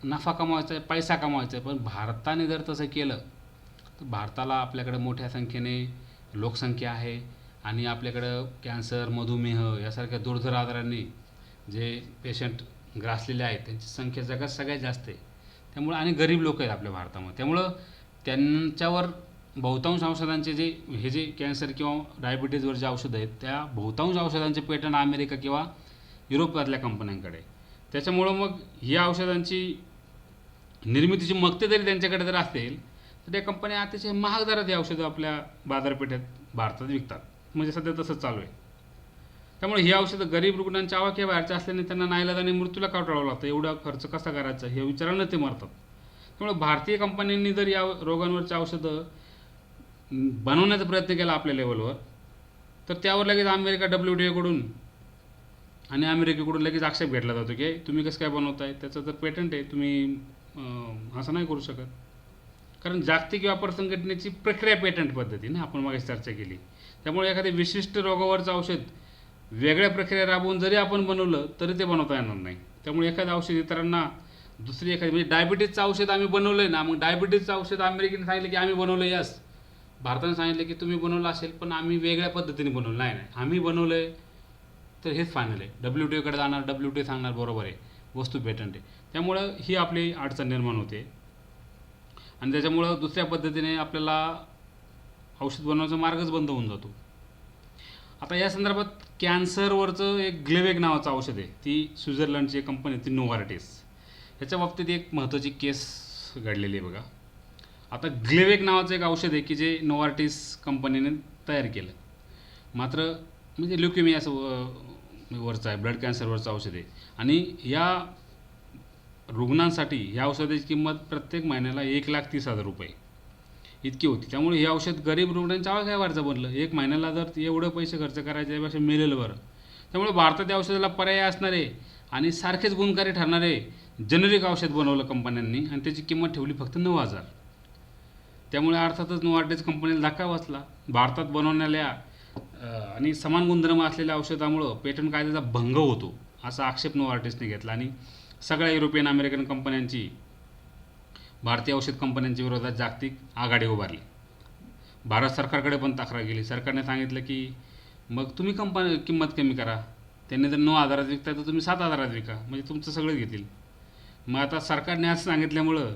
नफा कमवायचा आहे, पैसा कमवायचा आहे, पण भारताने जर तसं केलं तर भारताला आपल्याकडे मोठ्या संख्येने लोकसंख्या आहे आणि आपल्याकडं कॅन्सर, मधुमेह यासारख्या दुर्धर आजारांनी जे पेशंट ग्रासलेले आहेत त्यांची संख्या जगात सगळ्यात जास्त आहे. त्यामुळं आणि गरीब लोक आहेत आपल्या भारतामध्ये. त्यामुळं त्यांच्यावर बहुतांश औषधांचे जे कॅन्सर किंवा डायबिटीजवर जे औषधं आहेत त्या बहुतांश औषधांचे पेटंट अमेरिका किंवा युरोपातल्या कंपन्यांकडे. त्याच्यामुळं मग या औषधांची निर्मितीची मक्ते जरी त्यांच्याकडे जर असेल तर त्या कंपन्या अतिशय महाग दरात ही औषधं आपल्या बाजारपेठेत भारतात विकतात. म्हणजे सध्या तसंच चालू आहे. त्यामुळे ही औषधं गरीब रुग्णांच्या आवाक्या बाहेरच्या असल्याने त्यांना नाईलाजाने मृत्यूला का टाळावं लागतं. एवढा खर्च कसा करायचा हे विचारानं ते मरतात. त्यामुळे भारतीय कंपन्यांनी जर या रोगांवरची औषधं बनवण्याचा प्रयत्न केला आपल्या लेवलवर तर त्यावर लगेच अमेरिका WTO कडून आणि अमेरिकेकडून लगेच आक्षेप घेतला जातो की तुम्ही कसं काय बनवताय, त्याचं तर पेटंट आहे, तुम्ही असं नाही करू शकत. कारण जागतिक व्यापार संघटनेची प्रक्रिया पेटंट पद्धतीने आपण मागे चर्चा केली. त्यामुळे एखाद्या विशिष्ट रोगावरचं औषध वेगळ्या प्रक्रिया राबवून जरी आपण बनवलं तरी ते बनवता येणार नाही. त्यामुळे एखादं औषध इतरांना दुसरी एखादी म्हणजे डायबिटीजचं औषध आम्ही बनवलं आहे ना, मग डायबिटीजचं औषध अमेरिकेने सांगितलं की आम्ही बनवलं आहे, यस. भारताने सांगितलं की तुम्ही बनवलं असेल पण आम्ही वेगळ्या पद्धतीने बनवलं. नाही आम्ही बनवलं आहे तर हेच फायनल आहे. WTO कडे जाणार, WTO सांगणार बरोबर आहे, वस्तू पेटंट आहे. त्यामुळं ही आपली अडचण निर्माण होते आणि त्याच्यामुळं दुसऱ्या पद्धतीने आपल्याला औषध बनवण्याचा मार्गच बंद होऊन जातो. आता या संदर्भात कॅन्सरवरचं एक ग्लेवेग नावाचं औषध आहे, ती स्वित्झर्लंडची एक कंपनी ती नोवार्टिस. ह्याच्या बाबतीत एक महत्त्वाची केस घडलेली आहे बघा. आता ग्लेवेग नावाचं एक औषध आहे की जे नोवार्टिस कंपनीने तयार केलं. मात्र म्हणजे ल्युकेमियाचं वरचं आहे, ब्लड कॅन्सरवरचं औषध आहे आणि या रुग्णांसाठी या औषधाची किंमत प्रत्येक महिन्याला 1,30,000 रुपये इतकी होती. त्यामुळे हे औषध गरीब रुग्णांच्या आवाक्याबाहेरचं बनलं. एक महिन्याला जर एवढं पैसे खर्च करायचे त्यापेक्षा मिळेल बरं. त्यामुळे भारतात या औषधाला पर्याय असणारे आणि सारखेच गुणकारी ठरणारे जेनेरिक औषध बनवलं कंपन्यांनी आणि त्याची किंमत ठेवली फक्त 9,000. त्यामुळे अर्थातच नोवार्टिस कंपनीला धक्का बसला. भारतात बनवणाऱ्या आणि समान गुणधर्म असलेल्या औषधामुळं पेटंट कायद्याचा भंग होतो असा आक्षेप नोवार्टिसने घेतला आणि सगळ्या युरोपियन अमेरिकन कंपन्यांची भारतीय औषध कंपन्यांच्या विरोधात जागतिक आघाडी उभारली. भारत सरकारकडे पण तक्रार केली. सरकारने सांगितलं की मग तुम्ही किंमत कमी करा. त्यांनी जर 9,000 विकताय तर तुम्ही 7,000 विका, म्हणजे तुमचं सगळं घेतील. मग आता सरकारने असं सांगितल्यामुळं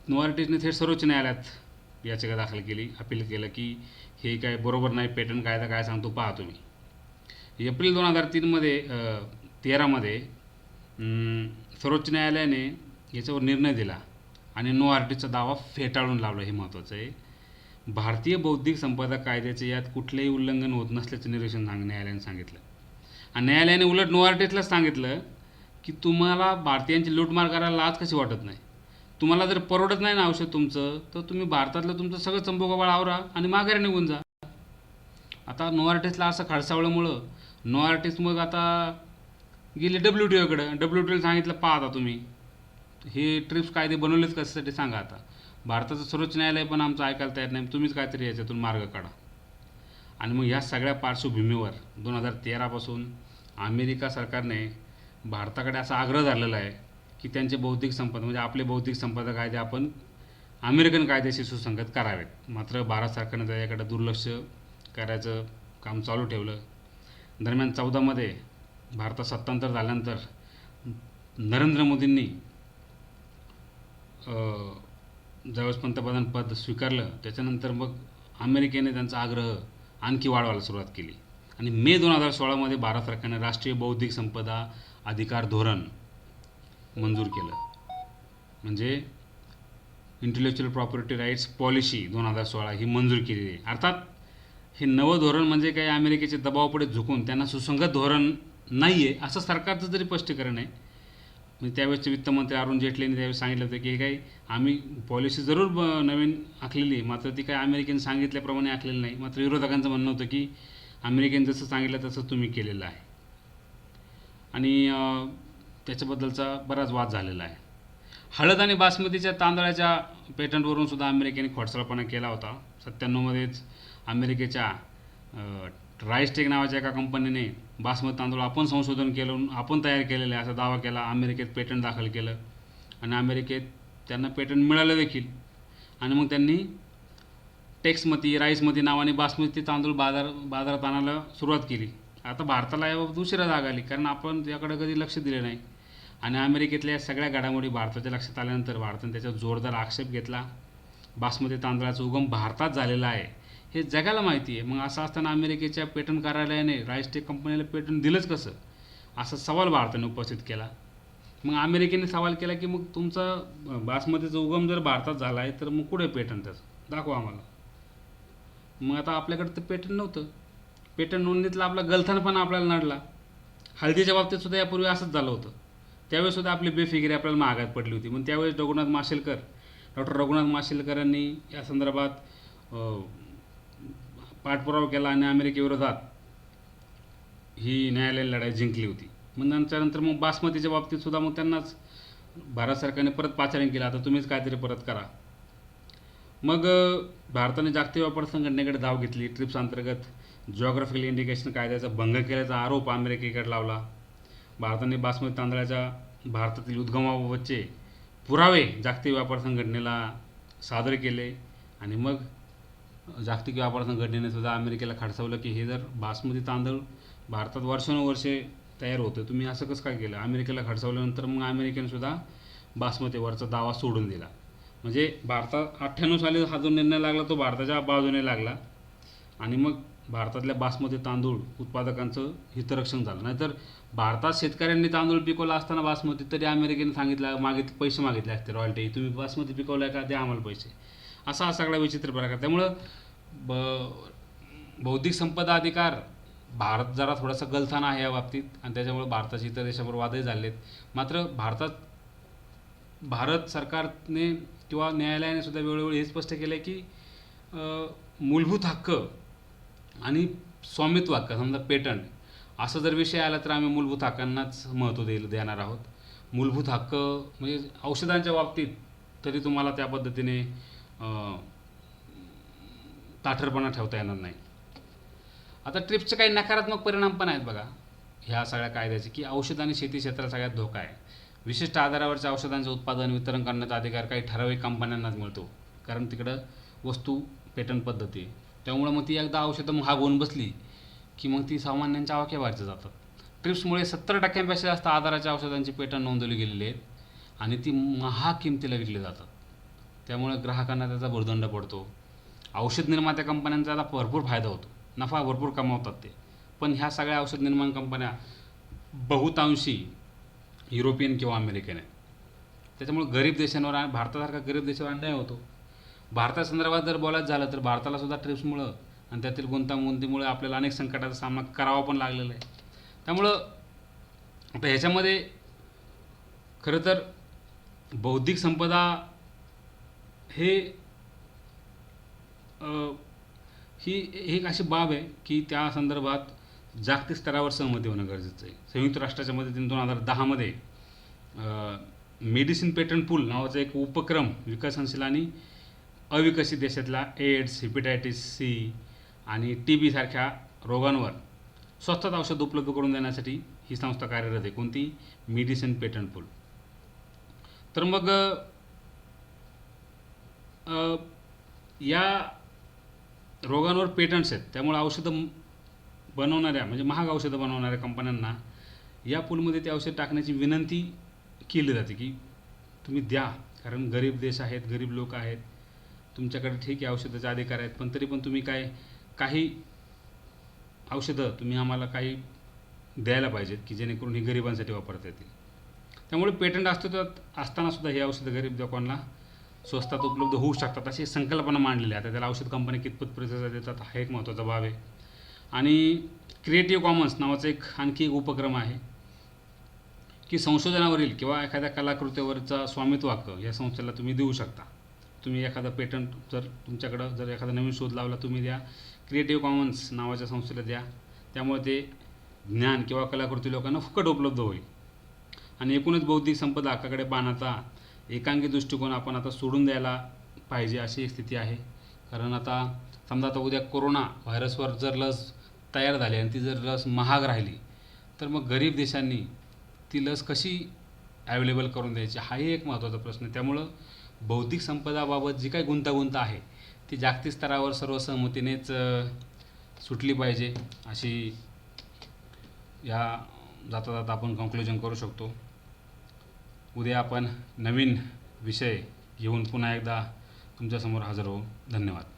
नोवार्टिसने थेट सर्वोच्च न्यायालयात याचिका दाखल केली, अपील केलं की हे काय बरोबर नाही, पेटंट कायदा काय सांगतो पहा तुम्ही. एप्रिल 2013मध्ये सर्वोच्च न्यायालयाने याच्यावर निर्णय दिला आणि नोवार्टिसचा दावा फेटाळून लावला. हे महत्त्वाचं आहे. भारतीय बौद्धिक संपदा कायद्याचे यात कुठलेही उल्लंघन होत नसल्याचं निरीक्षण न्यायालयाने सांगितलं आणि न्यायालयाने उलट नोवार्टिसलाच सांगितलं की तुम्हाला भारतीयांची लूटमार करायला लाज कशी वाटत नाही. तुम्हाला जर परवडत नाही ना औषध तुमचं तर तुम्ही भारतातलं तुमचं सगळं चंबुकाबाळ आवरा आणि माघारी निघून जा. आता नोवार्टिसला असं खडसावल्यामुळं नोवार्टिस मग आता गेले WTO कडे. WTOला सांगितलं पहा आता तुम्ही हे ट्रिप्स कायदे बनवलेच कशासाठी सांगा. आता भारताचं सर्वोच्च न्यायालय पण आमचं ऐकायला तयार नाही, तुम्हीच काहीतरी याच्यातून मार्ग काढा. आणि मग ह्या सगळ्या पार्श्वभूमीवर 2013पासून अमेरिका सरकारने भारताकडे असा आग्रह धरलेला आहे की त्यांचे बौद्धिक संपदा म्हणजे आपले बौद्धिक संपदा कायदे आपण अमेरिकन कायद्याशी सुसंगत करावेत. मात्र भारत सरकारने त्याच्याकडे दुर्लक्ष करायचं काम चालू ठेवलं दरम्यान 14मध्ये भारतात सत्तांतर झाल्यानंतर नरेंद्र मोदींनी ज्यावेळेस पंतप्रधान पद स्वीकारलं त्याच्यानंतर मग अमेरिकेने त्यांचा आग्रह आणखी वाढवायला सुरुवात केली आणि मे 2016मध्ये भारत सरकारने राष्ट्रीय बौद्धिक संपदा अधिकार धोरण मंजूर केलं. म्हणजे इंटेलेक्च्युअल प्रॉपर्टी राईट्स पॉलिसी 2016 ही मंजूर केलेली आहे. अर्थात हे नवं धोरण म्हणजे काही अमेरिकेचे दबावापुढे झुकून त्यांना सुसंगत धोरण नाही आहे असं सरकारचं जरी स्पष्टीकरण आहे. म्हणजे त्यावेळेसचे वित्तमंत्री अरुण जेटलींनी त्यावेळेस सांगितलं होतं की काही आम्ही पॉलिसी जरूर नवीन आखलेली मात्र ती काही अमेरिकेने सांगितल्याप्रमाणे आखलेली नाही. मात्र विरोधकांचं म्हणणं होतं की अमेरिकेने जसं सांगितलं तसं तुम्ही केलेलं आहे आणि त्याच्याबद्दलचा बराच वाद झालेला आहे. हळद आणि बासमतीच्या तांदळाच्या पेटंटवरून सुद्धा अमेरिकेने खोडसाळपणा केला होता. 97मध्येच अमेरिकेच्या राईसटेक नावाच्या एका कंपनीने बासमती तांदूळ आपण संशोधन केलं आपण तयार केलेलं आहे असा दावा केला. अमेरिकेत पेटंट दाखल केलं आणि अमेरिकेत त्यांना पेटंट मिळालं देखील आणि मग त्यांनी टेक्समती राईसमती नावाने बासमती तांदूळ बाजारात आणायला सुरुवात केली. आता भारताला याबाबत उशिरा जाग आली कारण आपण त्याकडे कधी लक्ष दिले नाही आणि अमेरिकेतल्या सगळ्या घडामोडी भारताच्या लक्षात आल्यानंतर भारताने त्याच्यावर जोरदार आक्षेप घेतला. बासमती तांदळाचा उगम भारतात झालेला आहे हे जगाला माहिती आहे. मग असं असताना अमेरिकेच्या पेटंट कार्यालयाने राईसटेक कंपनीला पेटंट दिलंच कसं असा सवाल भारताने उपस्थित केला. मग अमेरिकेने सवाल केला की मग तुमचा बासमतीचा उगम जर भारतात झाला आहे तर मग कुठे पेटंट त्याचं दाखवा आम्हाला. मग आता आपल्याकडे तर पेटंट नव्हतं. पेटंट नोंदणीतला आपला गलथानपणा आपल्याला नडला. हळदीच्या बाबतीत सुद्धा यापूर्वी असंच झालं होतं. त्यावेळेससुद्धा आपली बेफिकिरी आपल्याला महागात पडली होती. मग त्यावेळेस डॉक्टर रघुनाथ माशेलकरांनी या संदर्भात पाठपुरावा केला आणि अमेरिकेविरोधात ही न्यायालयीन लढाई जिंकली होती. मग नंतर मग बासमतीच्या बाबतीत सुद्धा मग त्यांनाच भारत सरकारने परत पाचारण केलं आता तुम्हीच काहीतरी परत करा. मग भारताने जागतिक व्यापार संघटनेकडे धाव घेतली. ट्रिप्स अंतर्गत जिओग्राफिकल इंडिकेशन कायद्याचा भंग केल्याचा आरोप अमेरिकेकडे लावला. भारताने बासमती तांदळाच्या भारतातील उद्गमाबाबतचे पुरावे जागतिक व्यापार संघटनेला सादर केले आणि मग जागतिक व्यापार संघटनेने सुद्धा अमेरिकेला खडसावलं की हे जर बासमती तांदूळ भारतात वर्षानुवर्षे तयार होतं तुम्ही असं कसं काय केलं. अमेरिकेला खडसावल्यानंतर मग अमेरिकेने सुद्धा बासमतीवरचा दावा सोडून दिला. म्हणजे भारतात 98 साली हा जो निर्णय लागला तो भारताच्या बाजूने लागला आणि मग भारतातल्या बासमती तांदूळ उत्पादकांचं हितरक्षण झालं. नाहीतर भारतात शेतकऱ्यांनी तांदूळ पिकवला असताना बासमती तरी अमेरिकेने पैसे मागितले असते रॉयल्टी तुम्ही बासमती पिकवलाय का द्या आम्हाला पैसे. असा हा सगळा विचित्र प्रकार. त्यामुळं बौद्धिक संपदा अधिकार भारत जरा थोडासा गलथान आहे या बाबतीत आणि त्याच्यामुळे भारताची इतर देशाबरोबर वादही झाले आहेत. मात्र भारत सरकारने किंवा न्यायालयाने सुद्धा वेळोवेळी हे स्पष्ट केलं आहे की मूलभूत हक्क आणि स्वामित्व हक्क समजा पेटंट असं जर विषय आला तर आम्ही मूलभूत हक्कांनाच महत्त्व देणार आहोत. मूलभूत हक्क म्हणजे औषधांच्या बाबतीत तरी तुम्हाला त्या पद्धतीने ताठरपणा ठेवता येणार नाही. आता ट्रिप्सचे काही नकारात्मक परिणाम पण आहेत बघा ह्या सगळ्या कायद्याचे की औषध आणि शेती क्षेत्राला सगळ्यात धोका आहे. विशिष्ट आधारावरच्या औषधांचे उत्पादन वितरण करण्याचा अधिकार काही ठराविक कंपन्यांनाच मिळतो कारण तिकडं वस्तू पेटंट पद्धती आहे. त्यामुळं मग ती एकदा औषधं महाग होऊन बसली की मग ती सामान्यांच्या आवाक्याबाहेरचं जातात. ट्रिप्समुळे 70% जास्त आधाराच्या औषधांची पेटंट नोंदवली गेलेली आहेत आणि ती महाग किमतीला विकली जातात. त्यामुळे ग्राहकांना त्याचा भुर्दंड पडतो. औषध निर्मात्या कंपन्यांचा त्याचा भरपूर फायदा होतो. नफा भरपूर कमावतात ते. पण ह्या सगळ्या औषध निर्माण कंपन्या बहुतांशी युरोपियन किंवा अमेरिकन आहेत. त्याच्यामुळे गरीब देशांवर भारतासारखा गरीब देशावर अन्याय होतो. भारतासंदर्भात जर बोलायचं झालं तर भारताला सुद्धा ट्रिप्समुळं आणि त्यातील गुंतागुंतीमुळे आपल्याला अनेक संकटाचा सामना करावा पण लागलेला आहे. त्यामुळं आता ह्याच्यामध्ये खरं तर बौद्धिक संपदा ही एक अशी बाब आहे की त्या संदर्भात जागतिक स्तरावर सहमती होणं गरजेचं आहे. संयुक्त राष्ट्राच्या मदतीने 2010मध्ये मेडिसिन पेटंट पूल नावाचा एक उपक्रम विकसनशील आणि अविकसित देशातल्या एड्स हेपेटायटिस सी आणि TB सारख्या रोगांवर स्वस्तात औषध उपलब्ध करून देण्यासाठी ही संस्था कार्यरत आहे. कोणती मेडिसिन पेटंट पूल. तर मग या रोगांवर पेटंट्स आहेत त्यामुळे औषधं बनवणाऱ्या म्हणजे महाग औषधं बनवणाऱ्या कंपन्यांना या पूलमध्ये ते औषध टाकण्याची विनंती केली जाते की तुम्ही द्या, कारण गरीब देश आहेत, गरीब लोक आहेत, तुमच्याकडे ठीक आहे औषधाचे अधिकार आहेत, पण तरी पण तुम्ही काही औषधं तुम्ही आम्हाला काही द्यायला पाहिजेत की जेणेकरून ही गरिबांसाठी वापरता येतील. त्यामुळे पेटंट अस्तित्वात असतानासुद्धा ही औषधं गरीब लोकांना स्वस्तात उपलब्ध होऊ शकतात अशी संकल्पना मांडलेली आहे. आता त्याला औषध कंपन्या कितपत प्रतिसाद देतात हा एक महत्त्वाचा बाब आहे. आणि क्रिएटिव्ह कॉमन्स नावाचा आणखी एक उपक्रम आहे की संशोधनावरील किंवा एखाद्या कलाकृतीवरचा स्वामित्व हक्क या संस्थेला तुम्ही देऊ शकता. तुम्ही एखादा पेटंट जर तुमच्याकडं जर एखादा नवीन शोध लावला तुम्ही द्या, क्रिएटिव्ह कॉमन्स नावाच्या संस्थेला द्या. त्यामुळे ते ज्ञान किंवा कलाकृती लोकांना फुकट उपलब्ध होईल. आणि एकूणच बौद्धिक संपदा हक्काकडे पाहण्याचा एकांगी दृष्टिकोन आपण आता सोडून द्यायला पाहिजे अशी एक स्थिती आहे. कारण आता समजा आता उद्या कोरोना व्हायरसवर जर लस तयार झाली आणि ती जर लस महाग राहिली तर मग गरीब देशांनी ती लस कशी ॲवेलेबल करून द्यायची हाही एक महत्त्वाचा प्रश्न आहे. त्यामुळं बौद्धिक संपदाबाबत जी काही गुंतागुंत आहे ती जागतिक स्तरावर सर्वसंमतीनेच सुटली पाहिजे अशी या जाता जाता आपण कन्क्लुजन करू शकतो. उद्या आपण नवीन विषय घेऊन पुन्हा एकदा तुमच्यासमोर हजर होऊ. धन्यवाद.